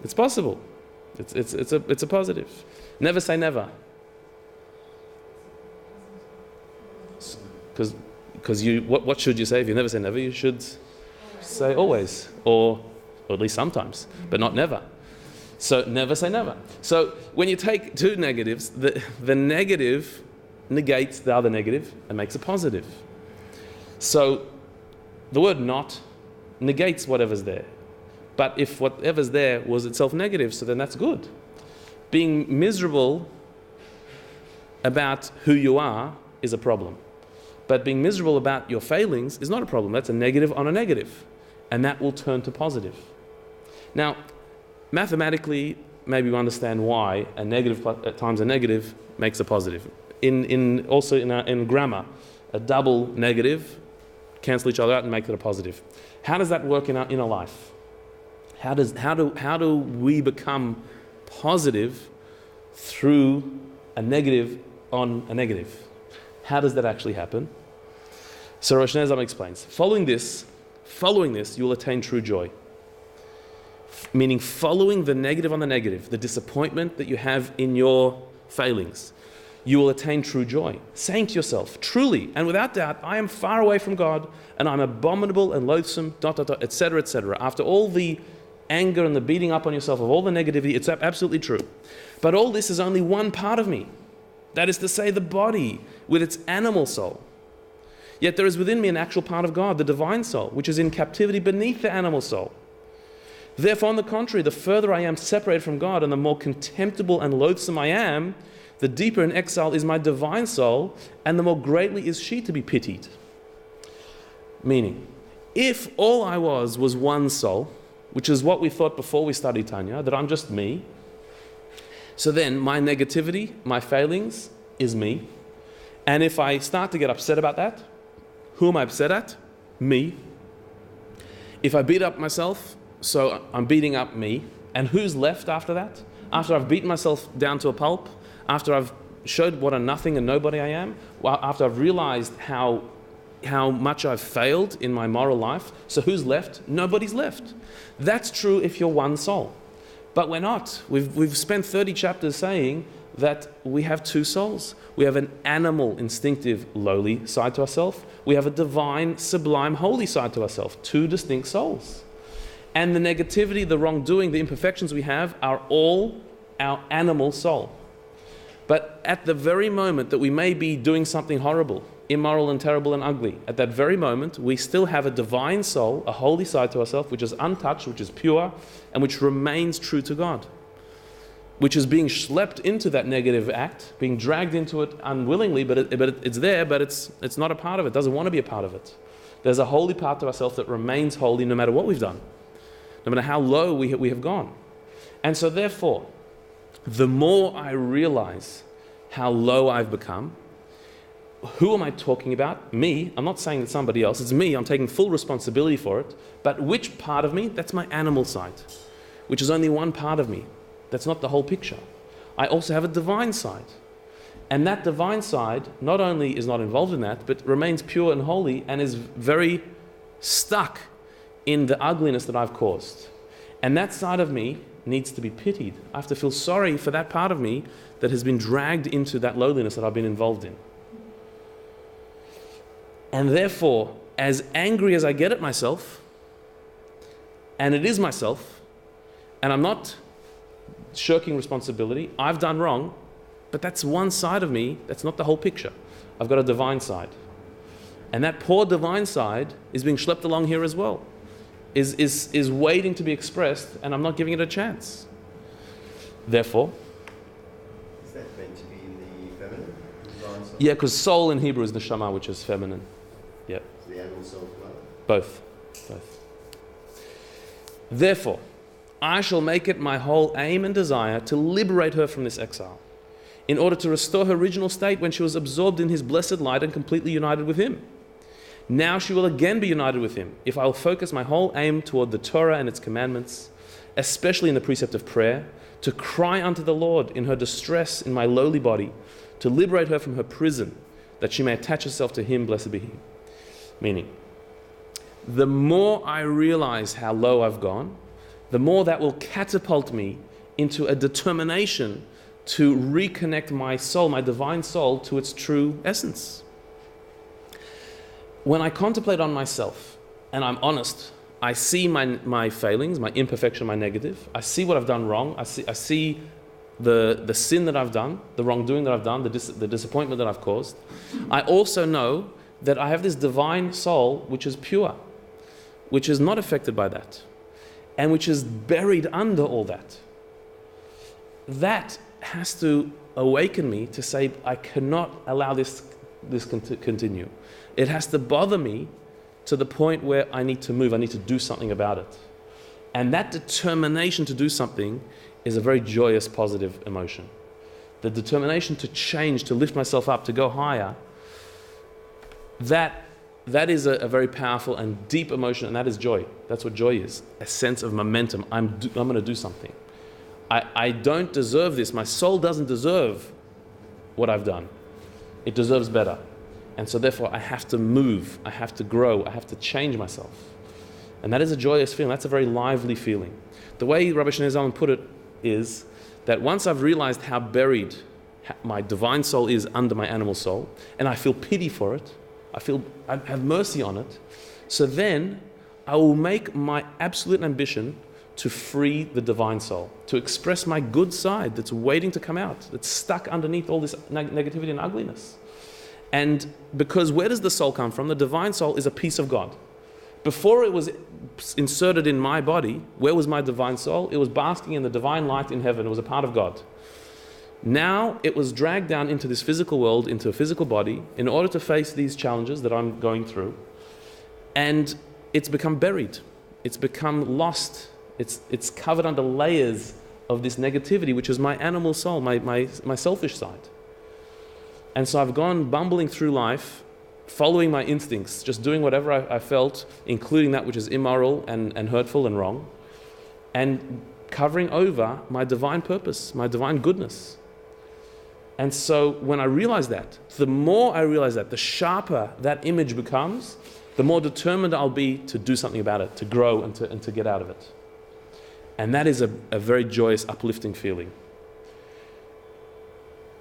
It's possible. It's a positive. Never say never. Because what should you say if you never say never? You should say always, or at least sometimes, but not never. So never say never. So when you take two negatives, the negative negates the other negative and makes a positive. So the word not negates whatever's there. But if whatever's there was itself negative, so then that's good. Being miserable about who you are is a problem. But being miserable about your failings is not a problem. That's a negative on a negative. And that will turn to positive. Now, mathematically, maybe we understand why a negative times a negative makes a positive. In grammar, a double negative cancel each other out and make it a positive. How does that work in our inner life? How do we become positive through a negative on a negative? How does that actually happen? So Rosh Hashanah explains, following this, you will attain true joy. Meaning following the negative on the negative, the disappointment that you have in your failings, you will attain true joy. Saying to yourself, truly and without doubt, I am far away from God and I'm abominable and loathsome, etc., etc. After all the anger and the beating up on yourself of all the negativity, it's absolutely true. But all this is only one part of me. That is to say, the body with its animal soul. Yet there is within me an actual part of God, the divine soul, which is in captivity beneath the animal soul. Therefore, on the contrary, the further I am separated from God and the more contemptible and loathsome I am, the deeper in exile is my divine soul, and the more greatly is she to be pitied. Meaning, if all I was one soul, which is what we thought before we studied Tanya, that I'm just me, so then my negativity, my failings, is me. And if I start to get upset about that, who am I upset at? Me. If I beat up myself, so I'm beating up me. And who's left after that? After I've beaten myself down to a pulp, after I've showed what a nothing and nobody I am, after I've realized how much I've failed in my moral life, so who's left? Nobody's left. That's true if you're one soul. But we're not. We've spent 30 chapters saying that we have two souls. We have an animal, instinctive, lowly side to ourselves. We have a divine, sublime, holy side to ourselves. Two distinct souls. And the negativity, the wrongdoing, the imperfections we have are all our animal soul. But at the very moment that we may be doing something horrible, immoral and terrible and ugly, at that very moment, we still have a divine soul, a holy side to ourselves, which is untouched, which is pure, and which remains true to God, which is being schlepped into that negative act, being dragged into it unwillingly, but it's there, but it's not a part of it, doesn't want to be a part of it. There's a holy part to ourselves that remains holy no matter what we've done, no matter how low we have gone. And so therefore, the more I realize how low I've become, who am I talking about? Me. I'm not saying that somebody else. It's me. I'm taking full responsibility for it. But which part of me? That's my animal side, which is only one part of me. That's not the whole picture. I also have a divine side. And that divine side not only is not involved in that, but remains pure and holy and is very stuck in the ugliness that I've caused. And that side of me needs to be pitied. I have to feel sorry for that part of me that has been dragged into that lowliness that I've been involved in. And therefore, as angry as I get at myself, and it is myself, and I'm not shirking responsibility, I've done wrong, but that's one side of me, that's not the whole picture. I've got a divine side. And that poor divine side is being schlepped along here as well, is waiting to be expressed, and I'm not giving it a chance. Therefore, Is that meant to be the feminine? Divine soul? yeah, because soul in Hebrew is neshama, which is feminine. Yeah. The animal soul flow? Both. Therefore, I shall make it my whole aim and desire to liberate her from this exile, in order to restore her original state when she was absorbed in his blessed light and completely united with him. Now she will again be united with him, if I will focus my whole aim toward the Torah and its commandments, especially in the precept of prayer, to cry unto the Lord in her distress in my lowly body, to liberate her from her prison, that she may attach herself to him, blessed be he. Meaning, the more I realize how low I've gone, the more that will catapult me into a determination to reconnect my soul, my divine soul, to its true essence. When I contemplate on myself, and I'm honest I see my failings, my imperfection, my negative. I see what I've done wrong. I see the sin that I've done, the wrongdoing that I've done, the disappointment that I've caused. I also know that I have this divine soul which is pure, which is not affected by that, and which is buried under all that. That has to awaken me to say, I cannot allow this to continue. It has to bother me to the point where I need to move, I need to do something about it. And that determination to do something is a very joyous, positive emotion. The determination to change, to lift myself up, to go higher, that is a very powerful and deep emotion, and that is joy. That's what joy is, a sense of momentum. I'm going to do something. I don't deserve this. My soul doesn't deserve what I've done. It deserves better. And so therefore I have to move, I have to grow, I have to change myself. And that is a joyous feeling. That's a very lively feeling. The way Rabbi Zalman put it is that once I've realized how buried my divine soul is under my animal soul, and I feel pity for it, I have mercy on it, so then I will make my absolute ambition to free the divine soul, to express my good side that's waiting to come out, that's stuck underneath all this negativity and ugliness. And because where does the soul come from? The divine soul is a piece of God. Before it was inserted in my body, where was my divine soul? It was basking in the divine light in heaven. It was a part of God. Now it was dragged down into this physical world, into a physical body, in order to face these challenges that I'm going through. And it's become buried. It's become lost. It's covered under layers of this negativity, which is my animal soul, my selfish side. And so I've gone bumbling through life, following my instincts, just doing whatever I felt, including that which is immoral and hurtful and wrong, and covering over my divine purpose, my divine goodness. And so when I realize that, the more I realize that, the sharper that image becomes, the more determined I'll be to do something about it, to grow and to get out of it. And that is a very joyous, uplifting feeling.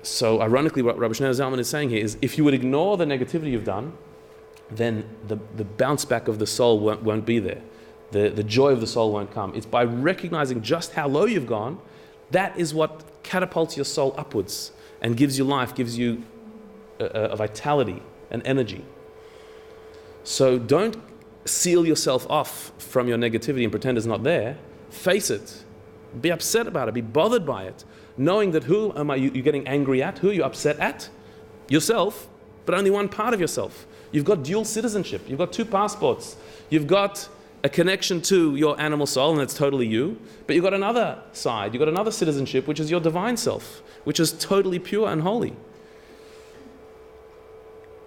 So ironically, what Rabbi Zalman is saying here is, if you would ignore the negativity you've done, then the bounce back of the soul won't be there. The joy of the soul won't come. It's by recognizing just how low you've gone, that is what catapults your soul upwards and gives you life, gives you a vitality, an energy. So don't seal yourself off from your negativity and pretend it's not there. Face it. Be upset about it. Be bothered by it. Knowing that who am you getting angry at? Who are you upset at? Yourself, but only one part of yourself. You've got dual citizenship. You've got two passports. You've got a connection to your animal soul, and that's totally you. But you've got another side. You've got another citizenship, which is your divine self, which is totally pure and holy.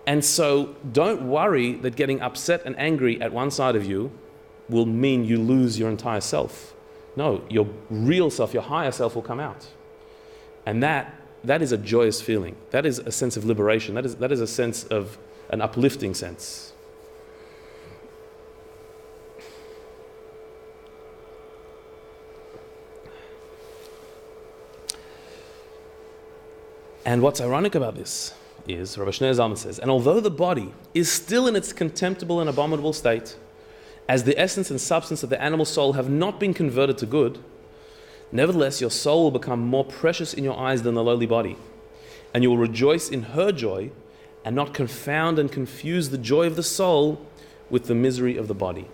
And so don't worry that getting upset and angry at one side of you will mean you lose your entire self. No, your real self, your higher self will come out. And that is a joyous feeling. That is a sense of liberation. That is a sense of an uplifting sense. And what's ironic about this is, Rabbi Zalman says, and although the body is still in its contemptible and abominable state, as the essence and substance of the animal soul have not been converted to good, nevertheless your soul will become more precious in your eyes than the lowly body, and you will rejoice in her joy and not confound and confuse the joy of the soul with the misery of the body.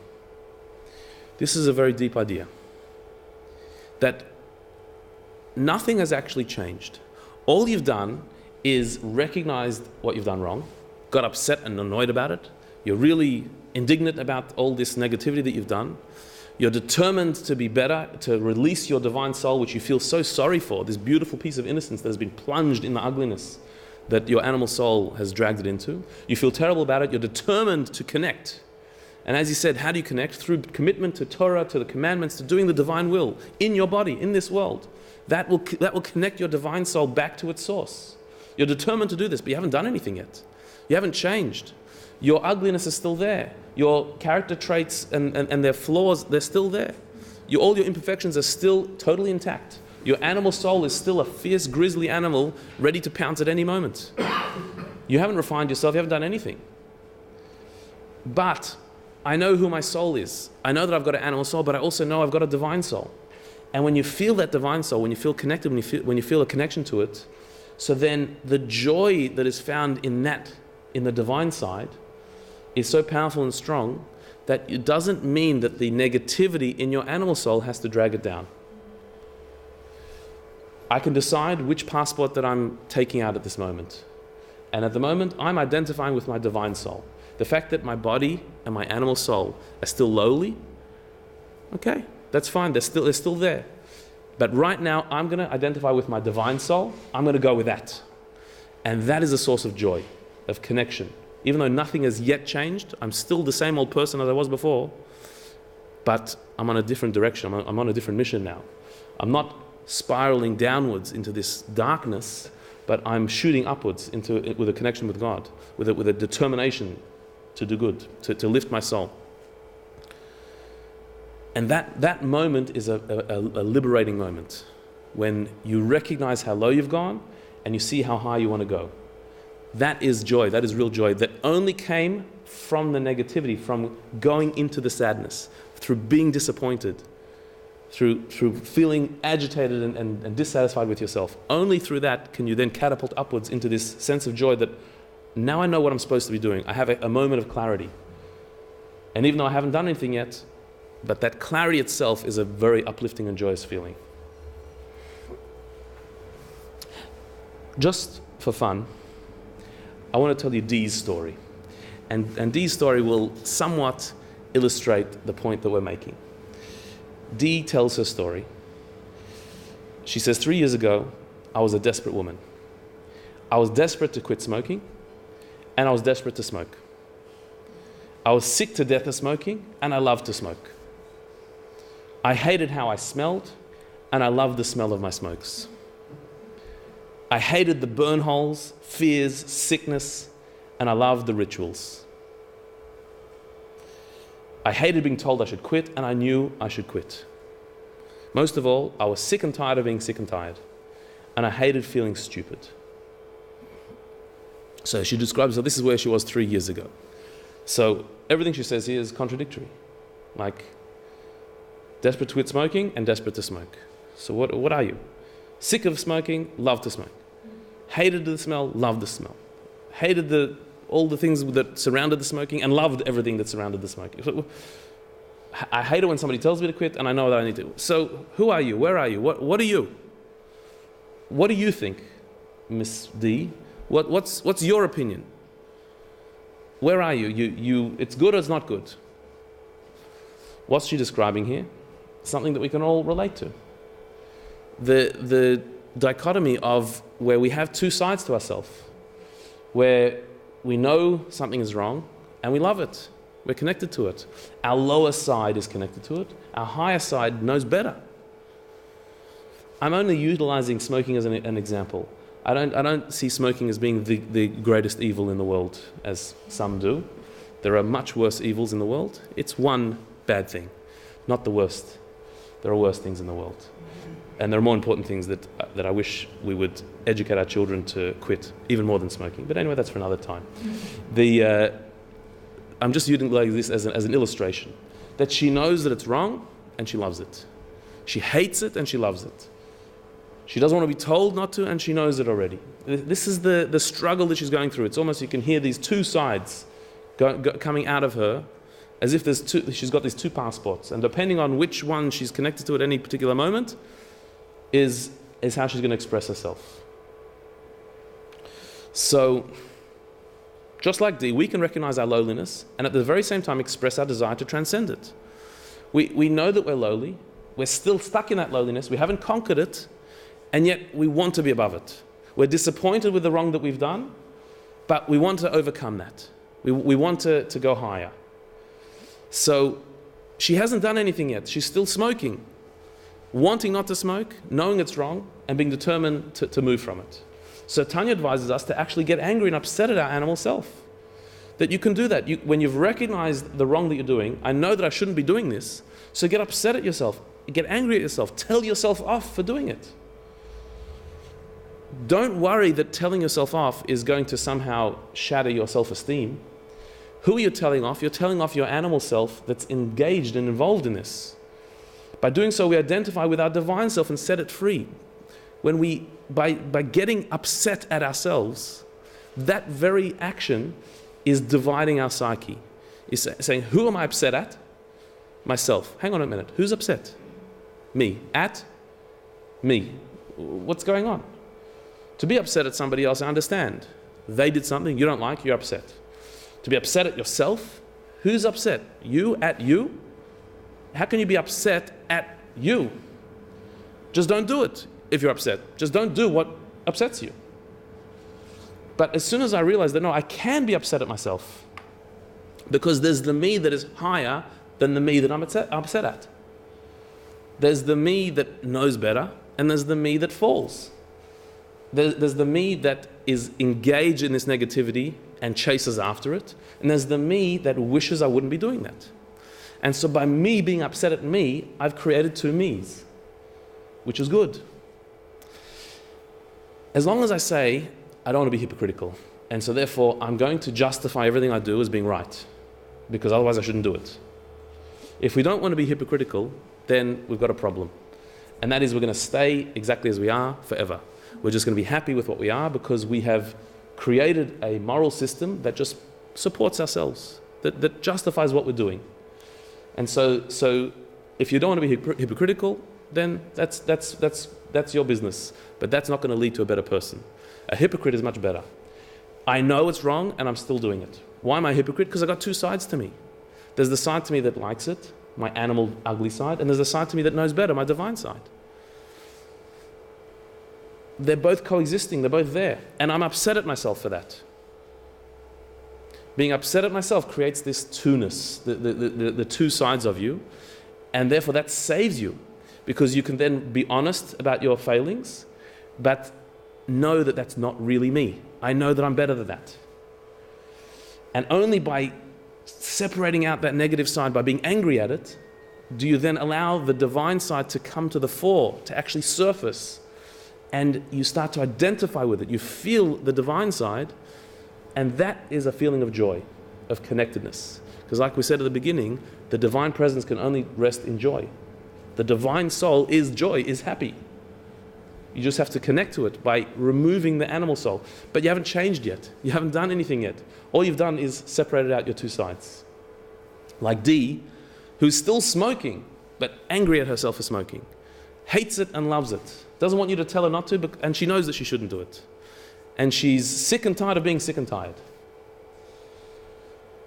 This is a very deep idea, that nothing has actually changed. All you've done is recognized what you've done wrong, got upset and annoyed about it. You're really indignant about all this negativity that you've done. You're determined to be better, to release your divine soul, which you feel so sorry for, this beautiful piece of innocence that has been plunged in the ugliness that your animal soul has dragged it into. You feel terrible about it. You're determined to connect. And as he said, how do you connect? Through commitment to Torah, to the commandments, to doing the divine will in your body, in this world. That will connect your divine soul back to its source. You're determined to do this, but you haven't done anything yet. You haven't changed. Your ugliness is still there. Your character traits and their flaws, they're still there. All your imperfections are still totally intact. Your animal soul is still a fierce, grisly animal ready to pounce at any moment. You haven't refined yourself, you haven't done anything. But I know who my soul is. I know that I've got an animal soul, but I also know I've got a divine soul. And when you feel that divine soul, when you feel connected, when you feel a connection to it, so then the joy that is found in the divine side, is so powerful and strong that it doesn't mean that the negativity in your animal soul has to drag it down. I can decide which passport that I'm taking out at this moment. And at the moment, I'm identifying with my divine soul. The fact that my body and my animal soul are still lowly, okay, that's fine, they're still there. But right now, I'm going to identify with my divine soul. I'm going to go with that. And that is a source of joy, of connection. Even though nothing has yet changed, I'm still the same old person as I was before, but I'm on a different direction. I'm on a different mission now. I'm not spiraling downwards into this darkness, but I'm shooting upwards into it with a connection with God, with a determination to do good, to lift my soul. And that moment is a liberating moment, when you recognize how low you've gone and you see how high you want to go. That is joy, that is real joy, that only came from the negativity, from going into the sadness, through being disappointed, through feeling agitated and dissatisfied with yourself. Only through that can you then catapult upwards into this sense of joy that now I know what I'm supposed to be doing. I have a moment of clarity. And even though I haven't done anything yet, but that clarity itself is a very uplifting and joyous feeling. Just for fun, I want to tell you Dee's story. And Dee's story will somewhat illustrate the point that we're making. Dee tells her story. She says, 3 years ago, I was a desperate woman. I was desperate to quit smoking, and I was desperate to smoke. I was sick to death of smoking, and I loved to smoke. I hated how I smelled, and I loved the smell of my smokes. I hated the burn holes, fears, sickness, and I loved the rituals. I hated being told I should quit, and I knew I should quit. Most of all, I was sick and tired of being sick and tired, and I hated feeling stupid. So she describes, so this is where she was 3 years ago. So everything she says here is contradictory. Like, desperate to quit smoking and desperate to smoke. So what are you? Sick of smoking, love to smoke. Hated the smell, loved the smell. Hated all the things that surrounded the smoking and loved everything that surrounded the smoking. So, I hate it when somebody tells me to quit and I know that I need to. So who are you? Where are you? What are you? What do you think, Miss D? What's your opinion? Where are you? You it's good or it's not good? What's she describing here? Something that we can all relate to. The dichotomy of where we have two sides to ourselves, where we know something is wrong and we love it. We're connected to it. Our lower side is connected to it. Our higher side knows better. I'm only utilizing smoking as an example. I don't see smoking as being the greatest evil in the world, as some do. There are much worse evils in the world. It's one bad thing, not the worst. There are worse things in the world. And there are more important things that I wish we would educate our children to quit, even more than smoking. But anyway, that's for another time. I'm just utilizing this as an illustration, that she knows that it's wrong and she loves it. She hates it and she loves it. She doesn't want to be told not to, and she knows it already. This is the struggle that she's going through. It's almost, you can hear these two sides coming out of her, as if she's got these two passports, and depending on which one she's connected to at any particular moment, is how she's going to express herself. So, just like Dee, we can recognize our lowliness and at the very same time express our desire to transcend it. We know that we're lowly, we're still stuck in that lowliness, we haven't conquered it, and yet we want to be above it. We're disappointed with the wrong that we've done, but we want to overcome that. We want to go higher. So she hasn't done anything yet. She's still smoking, wanting not to smoke, knowing it's wrong, and being determined to move from it. So Tanya advises us to actually get angry and upset at our animal self. That you can do that. When you've recognized the wrong that you're doing, I know that I shouldn't be doing this, so get upset at yourself, get angry at yourself, tell yourself off for doing it. Don't worry that telling yourself off is going to somehow shatter your self-esteem. Who are you telling off? You're telling off your animal self that's engaged and involved in this. By doing so, we identify with our divine self and set it free. By getting upset at ourselves, that very action is dividing our psyche. Is saying, who am I upset at? Myself. Hang on a minute. Who's upset? Me. At? Me. What's going on? To be upset at somebody else, I understand. They did something you don't like, you're upset. To be upset at yourself, who's upset? You at you? How can you be upset at you? Just don't do it if you're upset. Just don't do what upsets you. But as soon as I realized that, no, I can be upset at myself because there's the me that is higher than the me that I'm upset at. There's the me that knows better, and there's the me that falls. There's the me that is engaged in this negativity and chases after it, and there's the me that wishes I wouldn't be doing that. And so by me being upset at me, I've created two me's, which is good. As long as I say, I don't want to be hypocritical, and so therefore I'm going to justify everything I do as being right, because otherwise I shouldn't do it. If we don't want to be hypocritical, then we've got a problem. And that is we're going to stay exactly as we are forever. We're just going to be happy with what we are because we have created a moral system that just supports ourselves, that justifies what we're doing. And so if you don't want to be hypocritical, then that's your business. But that's not going to lead to a better person. A hypocrite is much better. I know it's wrong and I'm still doing it. Why am I a hypocrite? Because I've got two sides to me. There's the side to me that likes it, my animal, ugly side, and there's a side to me that knows better, my divine side. They're both coexisting, they're both there. And I'm upset at myself for that. Being upset at myself creates this two-ness, the two sides of you, and therefore that saves you, because you can then be honest about your failings, but know that that's not really me. I know that I'm better than that. And only by separating out that negative side, by being angry at it, do you then allow the divine side to come to the fore, to actually surface, and you start to identify with it. You feel the divine side, and that is a feeling of joy, of connectedness. Because like we said at the beginning, the divine presence can only rest in joy. The divine soul is joy, is happy. You just have to connect to it by removing the animal soul. But you haven't changed yet. You haven't done anything yet. All you've done is separated out your two sides. Like Dee, who's still smoking, but angry at herself for smoking. Hates it and loves it. Doesn't want you to tell her not to, and she knows that she shouldn't do it. And she's sick and tired of being sick and tired.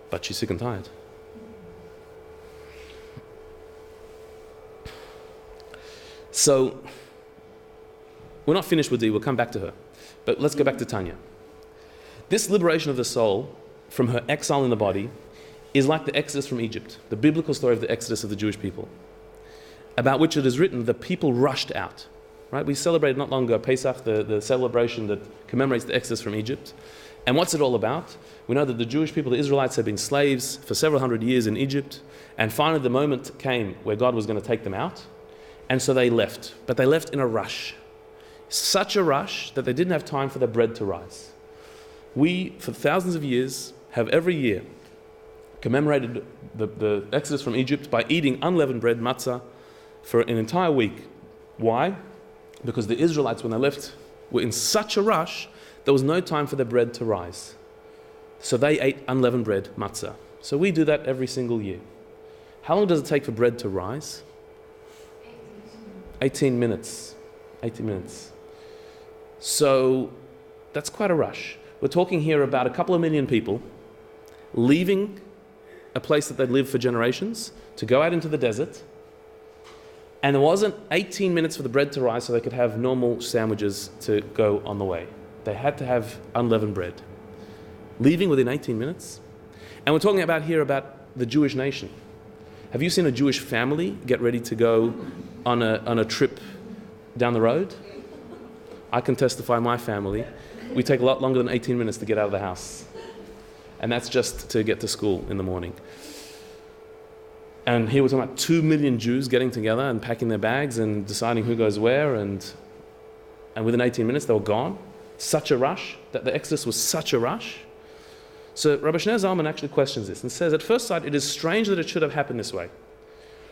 But she's sick and tired. So, we're not finished with Dee, we'll come back to her. But let's go back to Tanya. This liberation of the soul from her exile in the body is like the Exodus from Egypt, the biblical story of the Exodus of the Jewish people, about which it is written, the people rushed out. Right? We celebrated not long ago Pesach, the celebration that commemorates the Exodus from Egypt. And what's it all about? We know that the Jewish people, the Israelites, had been slaves for several hundred years in Egypt, and finally the moment came where God was going to take them out, and so they left. But they left in a rush. Such a rush that they didn't have time for their bread to rise. We, for thousands of years, have every year commemorated the Exodus from Egypt by eating unleavened bread, matzah, for an entire week. Why? Because the Israelites, when they left, were in such a rush, there was no time for their bread to rise. So they ate unleavened bread, matzah. So we do that every single year. How long does it take for bread to rise? 18 minutes. 18 minutes. So that's quite a rush. We're talking here about a couple of million people leaving a place that they'd lived for generations to go out into the desert. And there wasn't 18 minutes for the bread to rise so they could have normal sandwiches to go on the way. They had to have unleavened bread. Leaving within 18 minutes. And we're talking about here about the Jewish nation. Have you seen a Jewish family get ready to go on a trip down the road? I can testify my family. We take a lot longer than 18 minutes to get out of the house. And that's just to get to school in the morning. And here we're talking about 2 million Jews getting together and packing their bags and deciding who goes where, and within 18 minutes they were gone. Such a rush, that the Exodus was such a rush. So Rabbi Shneur Zalman actually questions this and says, at first sight, it is strange that it should have happened this way.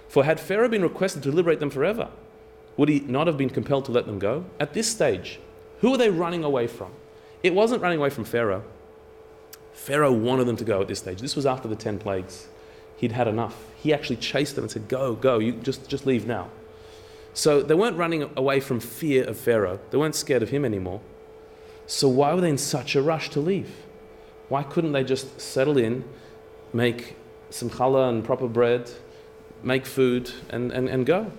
For had Pharaoh been requested to liberate them forever, would he not have been compelled to let them go? At this stage, who are they running away from? It wasn't running away from Pharaoh. Pharaoh wanted them to go at this stage. This was after the 10 plagues. He'd had enough. He actually chased them and said, go, you just leave now. So they weren't running away from fear of Pharaoh. They weren't scared of him anymore. So why were they in such a rush to leave? Why couldn't they just settle in, make some challah and proper bread, make food and go?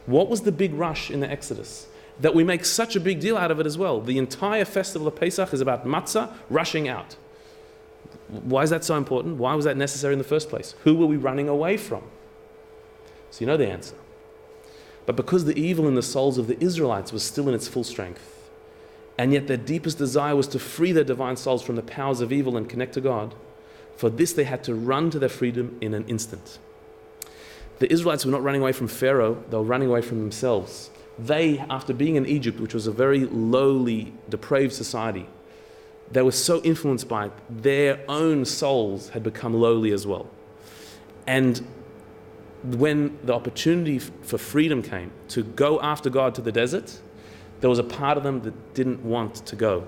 What was the big rush in the Exodus? That we make such a big deal out of it as well. The entire festival of Pesach is about matzah rushing out. Why is that so important? Why was that necessary in the first place? Who were we running away from? So you know the answer. But because the evil in the souls of the Israelites was still in its full strength, and yet their deepest desire was to free their divine souls from the powers of evil and connect to God, for this they had to run to their freedom in an instant. The Israelites were not running away from Pharaoh, they were running away from themselves. They, after being in Egypt, which was a very lowly, depraved society, they were so influenced by it, their own souls had become lowly as well. And when the opportunity for freedom came to go after God to the desert, there was a part of them that didn't want to go,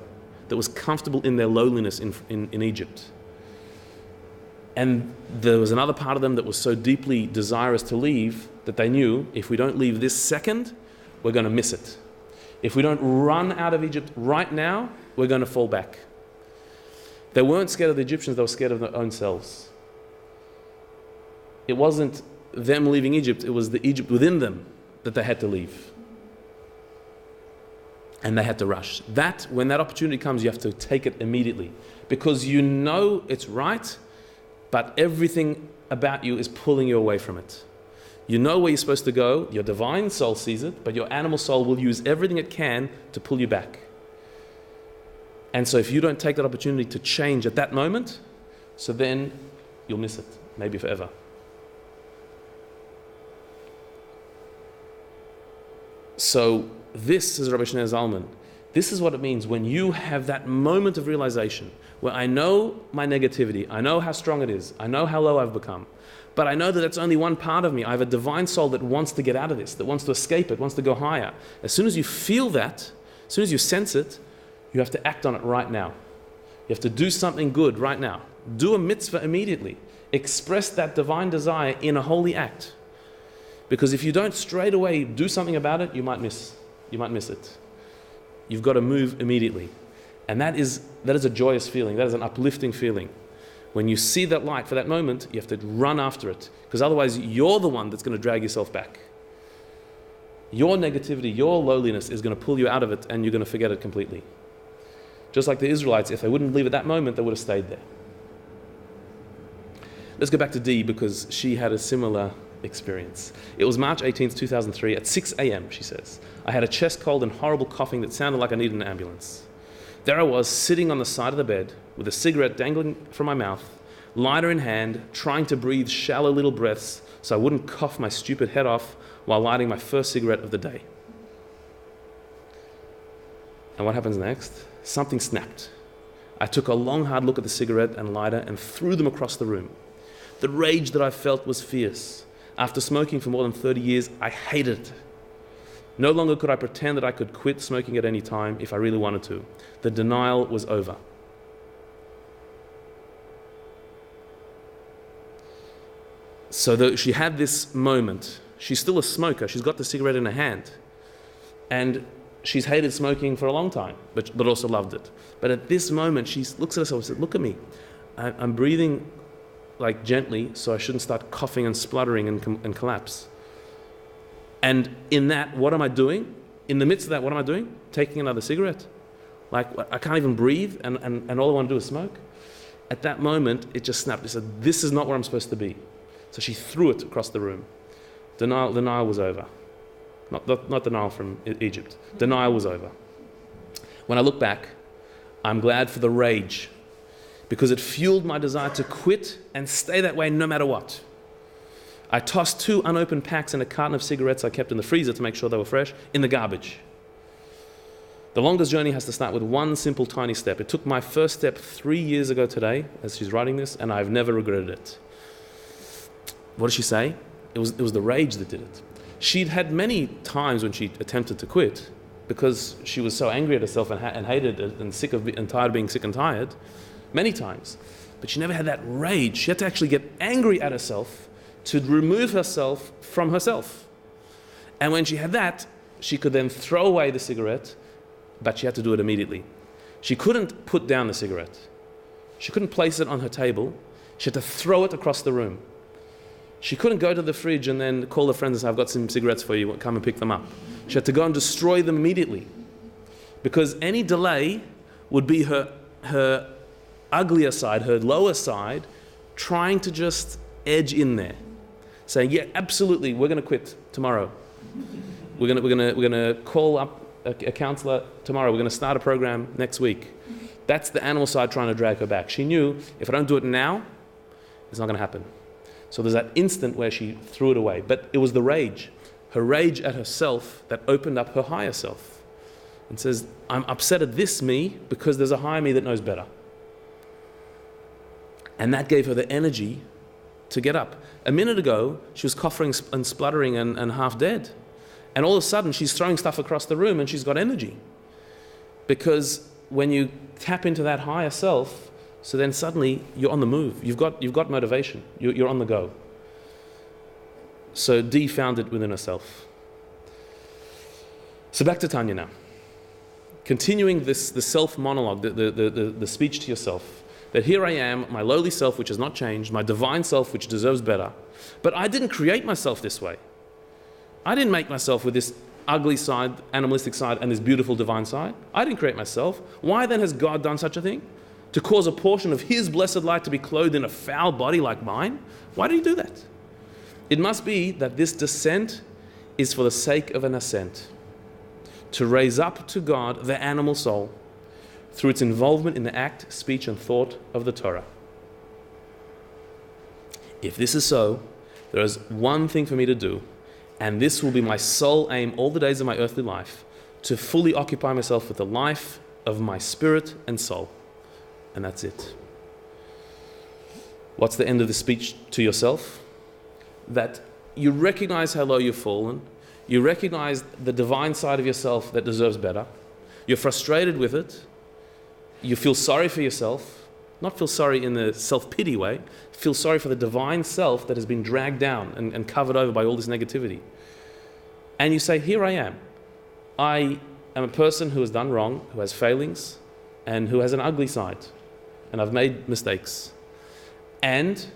that was comfortable in their lowliness in Egypt. And there was another part of them that was so deeply desirous to leave that they knew, if we don't leave this second, we're going to miss it. If we don't run out of Egypt right now, we're going to fall back. They weren't scared of the Egyptians, they were scared of their own selves. It wasn't them leaving Egypt, it was the Egypt within them that they had to leave. And they had to rush. When that opportunity comes, you have to take it immediately. Because you know it's right, but everything about you is pulling you away from it. You know where you're supposed to go, your divine soul sees it, but your animal soul will use everything it can to pull you back. And so if you don't take that opportunity to change at that moment, so then you'll miss it, maybe forever. So this is Rabbi Shneur Zalman. This is what it means when you have that moment of realization where I know my negativity, I know how strong it is, I know how low I've become, but I know that that's only one part of me. I have a divine soul that wants to get out of this, that wants to escape it, wants to go higher. As soon as you feel that, as soon as you sense it, you have to act on it right now. You have to do something good right now. Do a mitzvah immediately. Express that divine desire in a holy act. Because if you don't straight away do something about it, you might miss it. You've got to move immediately. And that is a joyous feeling. That is an uplifting feeling. When you see that light for that moment, you have to run after it. Because otherwise, you're the one that's going to drag yourself back. Your negativity, your lowliness is going to pull you out of it and you're going to forget it completely. Just like the Israelites, if they wouldn't leave at that moment, they would have stayed there. Let's go back to Dee because she had a similar experience. It was March 18th, 2003 at 6 a.m., she says. I had a chest cold and horrible coughing that sounded like I needed an ambulance. There I was, sitting on the side of the bed with a cigarette dangling from my mouth, lighter in hand, trying to breathe shallow little breaths so I wouldn't cough my stupid head off while lighting my first cigarette of the day. And what happens next? Something snapped. I took a long, hard look at the cigarette and lighter and threw them across the room. The rage that I felt was fierce. After smoking for more than 30 years, I hated it. No longer could I pretend that I could quit smoking at any time if I really wanted to. The denial was over. So she had this moment. She's still a smoker. She's got the cigarette in her hand. And she's hated smoking for a long time, but also loved it. But at this moment, she looks at herself and says, look at me. I'm breathing like gently so I shouldn't start coughing and spluttering and collapse. And in that, what am I doing? In the midst of that, what am I doing? Taking another cigarette. Like, I can't even breathe and all I want to do is smoke. At that moment, it just snapped. It said, this is not where I'm supposed to be. So she threw it across the room. Denial was over. Not denial from Egypt. Denial was over. When I look back, I'm glad for the rage because it fueled my desire to quit and stay that way no matter what. I tossed 2 unopened packs and a carton of cigarettes I kept in the freezer to make sure they were fresh in the garbage. The longest journey has to start with one simple tiny step. It took my first step 3 years ago today, as she's writing this, and I've never regretted it. What did she say? It was the rage that did it. She'd had many times when she attempted to quit because she was so angry at herself and hated it and tired of being sick and tired, many times. But she never had that rage. She had to actually get angry at herself to remove herself from herself. And when she had that, she could then throw away the cigarette, but she had to do it immediately. She couldn't put down the cigarette. She couldn't place it on her table. She had to throw it across the room. She couldn't go to the fridge and then call her friends and say, I've got some cigarettes for you, come and pick them up. She had to go and destroy them immediately. Because any delay would be her uglier side, her lower side, trying to just edge in there. Saying, yeah, absolutely, we're going to quit tomorrow. We're going to call up a counselor tomorrow. We're going to start a program next week. That's the animal side trying to drag her back. She knew, if I don't do it now, it's not going to happen. So there's that instant where she threw it away. But it was the rage, her rage at herself, that opened up her higher self. And says, I'm upset at this me because there's a higher me that knows better. And that gave her the energy to get up. A minute ago, she was coughing and spluttering and half dead. And all of a sudden, she's throwing stuff across the room and she's got energy. Because when you tap into that higher self, so then suddenly you're on the move. You've got motivation. You're on the go. So Dee found it within herself. So back to Tanya now. Continuing the self-monologue, the speech to yourself, that here I am, my lowly self which has not changed, my divine self which deserves better. But I didn't create myself this way. I didn't make myself with this ugly side, animalistic side, and this beautiful divine side. I didn't create myself. Why then has God done such a thing? To cause a portion of His blessed light to be clothed in a foul body like mine? Why did He do that? It must be that this descent is for the sake of an ascent, to raise up to God the animal soul through its involvement in the act, speech, and thought of the Torah. If this is so, there is one thing for me to do, and this will be my sole aim all the days of my earthly life, to fully occupy myself with the life of my spirit and soul. And that's it. What's the end of the speech to yourself? That you recognize how low you've fallen, you recognize the divine side of yourself that deserves better, you're frustrated with it, you feel sorry for yourself, not feel sorry in the self-pity way, feel sorry for the divine self that has been dragged down and covered over by all this negativity. And you say, here I am. I am a person who has done wrong, who has failings, and who has an ugly side. And I've made mistakes. And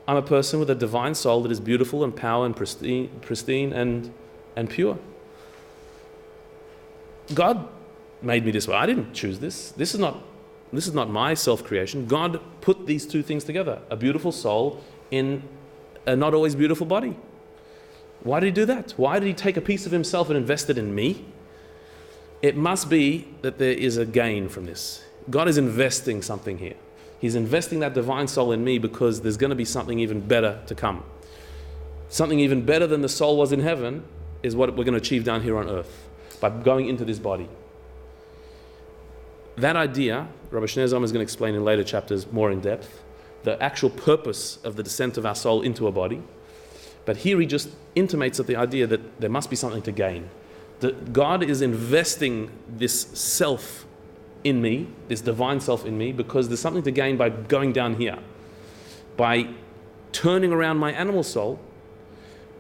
I'm a person with a divine soul that is beautiful and power and pristine and pure. God made me this way. I didn't choose this. This is not my self-creation. God put these two things together, a beautiful soul in a not always beautiful body. Why did He do that? Why did He take a piece of Himself and invest it in me? It must be that there is a gain from this. God is investing something here. He's investing that divine soul in me because there's going to be something even better to come. Something even better than the soul was in heaven is what we're going to achieve down here on earth by going into this body. That idea, Rabbi Shneir Zalman is going to explain in later chapters more in depth, the actual purpose of the descent of our soul into a body. But here he just intimates that the idea that there must be something to gain. That God is investing this self in me, this divine self in me, because there's something to gain by going down here. By turning around my animal soul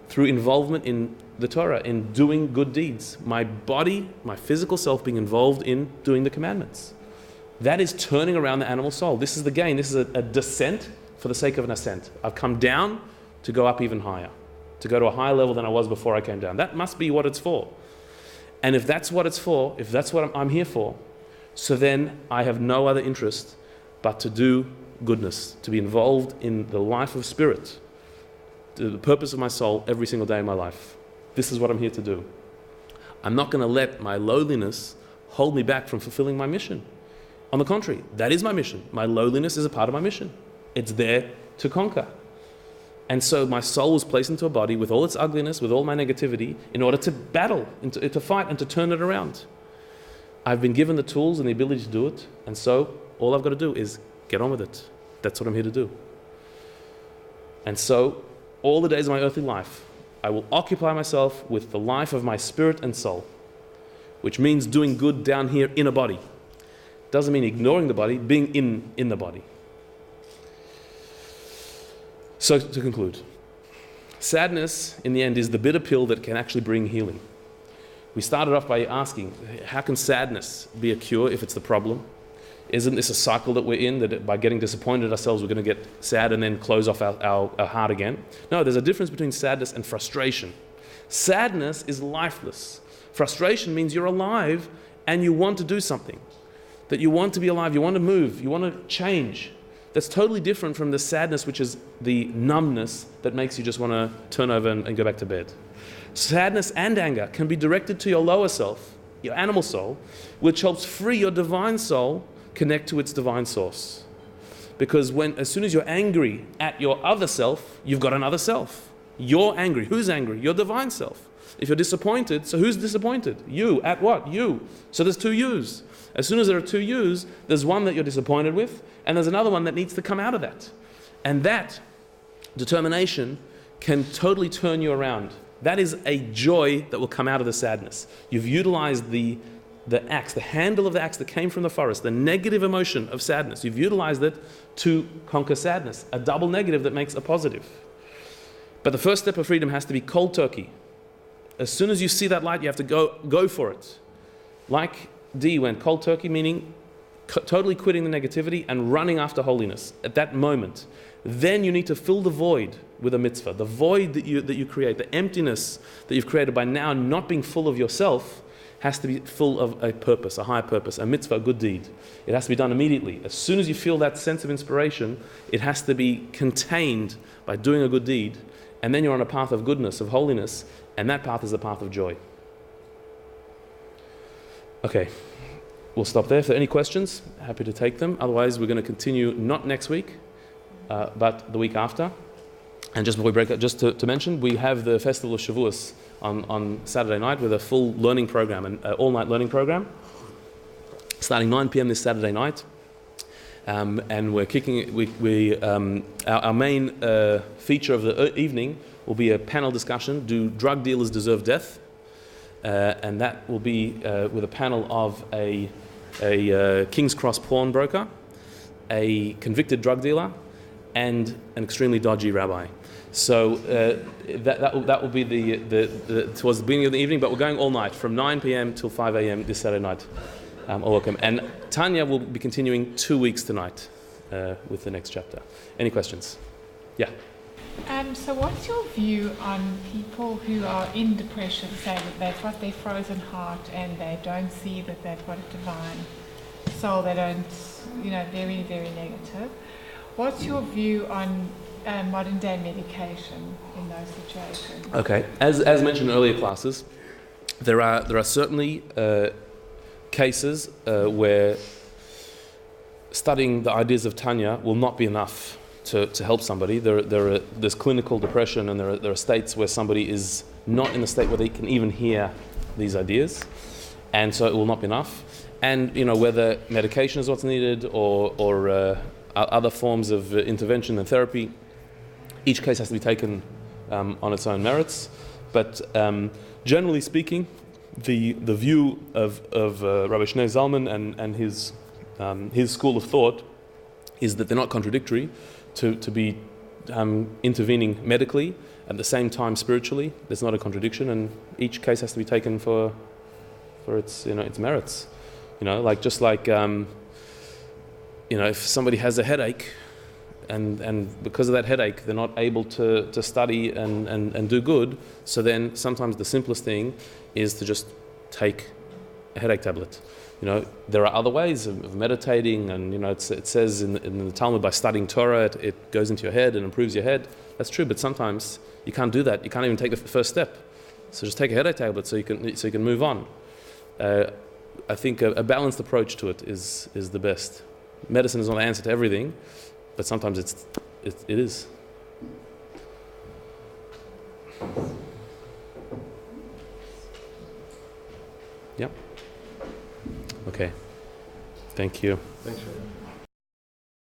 through involvement in the Torah, in doing good deeds. My body, my physical self being involved in doing the commandments. That is turning around the animal soul. This is the gain. This is a descent for the sake of an ascent. I've come down to go up even higher, to go to a higher level than I was before I came down. That must be what it's for. And if that's what it's for, if that's what I'm here for, so then I have no other interest but to do goodness, to be involved in the life of spirit, to the purpose of my soul every single day of my life. This is what I'm here to do. I'm not going to let my lowliness hold me back from fulfilling my mission. On the contrary, that is my mission. My lowliness is a part of my mission. It's there to conquer. And so my soul was placed into a body with all its ugliness, with all my negativity, in order to battle, to fight and to turn it around. I've been given the tools and the ability to do it, and so all I've got to do is get on with it. That's what I'm here to do. And so, all the days of my earthly life, I will occupy myself with the life of my spirit and soul, which means doing good down here in a body. Doesn't mean ignoring the body, being in the body. So, to conclude, sadness, in the end, is the bitter pill that can actually bring healing. We started off by asking, how can sadness be a cure if it's the problem? Isn't this a cycle that we're in, that by getting disappointed ourselves, we're going to get sad and then close off our heart again? No, there's a difference between sadness and frustration. Sadness is lifeless. Frustration means you're alive and you want to do something. That you want to be alive, you want to move, you want to change. That's totally different from the sadness, which is the numbness that makes you just want to turn over and go back to bed. Sadness and anger can be directed to your lower self, your animal soul, which helps free your divine soul connect to its divine source. Because as soon as you're angry at your other self, you've got another self. You're angry. Who's angry? Your divine self. If you're disappointed, so who's disappointed? You. At what? You. So there's two yous. As soon as there are two yous, there's one that you're disappointed with, and there's another one that needs to come out of that. And that determination can totally turn you around. That is a joy that will come out of the sadness. You've utilized the axe, the handle of the axe that came from the forest, the negative emotion of sadness. You've utilized it to conquer sadness, a double negative that makes a positive. But the first step of freedom has to be cold turkey. As soon as you see that light, you have to go for it. Like D went cold turkey, meaning totally quitting the negativity and running after holiness at that moment. Then you need to fill the void with a mitzvah. The void that you create, the emptiness that you've created by now not being full of yourself, has to be full of a purpose, a higher purpose, a mitzvah, a good deed. It has to be done immediately. As soon as you feel that sense of inspiration, it has to be contained by doing a good deed, and then you're on a path of goodness, of holiness, and that path is the path of joy. Okay, we'll stop there. If there are any questions, happy to take them. Otherwise, we're going to continue not next week, but the week after. And just before we break up, just to mention, we have the Festival of Shavuos on Saturday night with a full learning program, an all-night learning program, starting 9 p.m. this Saturday night. And we're our main feature of the evening will be a panel discussion, Do Drug Dealers Deserve Death? And that will be with a panel of a King's Cross pawnbroker, a convicted drug dealer, and an extremely dodgy rabbi. So that will be the towards the beginning of the evening, but we're going all night from 9 p.m. till 5 a.m. this Saturday night. All welcome. And Tanya will be continuing 2 weeks tonight with the next chapter. Any questions? Yeah. So what's your view on people who are in depression, say that they've got their frozen heart and they don't see that they've got a divine soul, they don't, very, very negative. What's your view on modern day medication in those situations? Okay, as mentioned in earlier classes, there are certainly cases where studying the ideas of Tanya will not be enough to help somebody. There's clinical depression, and there are states where somebody is not in a state where they can even hear these ideas, and so it will not be enough. And whether medication is what's needed or other forms of intervention and therapy, each case has to be taken on its own merits. But generally speaking, the view of Rabbi Shneur Zalman and his school of thought is that they're not contradictory to be intervening medically at the same time spiritually. There's not a contradiction, and each case has to be taken for its its merits. If somebody has a headache, and because of that headache they're not able to study and do good, so then sometimes the simplest thing is to just take a headache tablet. There are other ways of meditating, and it says in the Talmud, by studying Torah it goes into your head and improves your head. That's true, but sometimes you can't do that. You can't even take the first step. So just take a headache tablet so you can move on. I think a balanced approach to it is the best. Medicine is not the answer to everything, but sometimes it is. Yeah. Okay. Thank you. Thanks, Rabbi.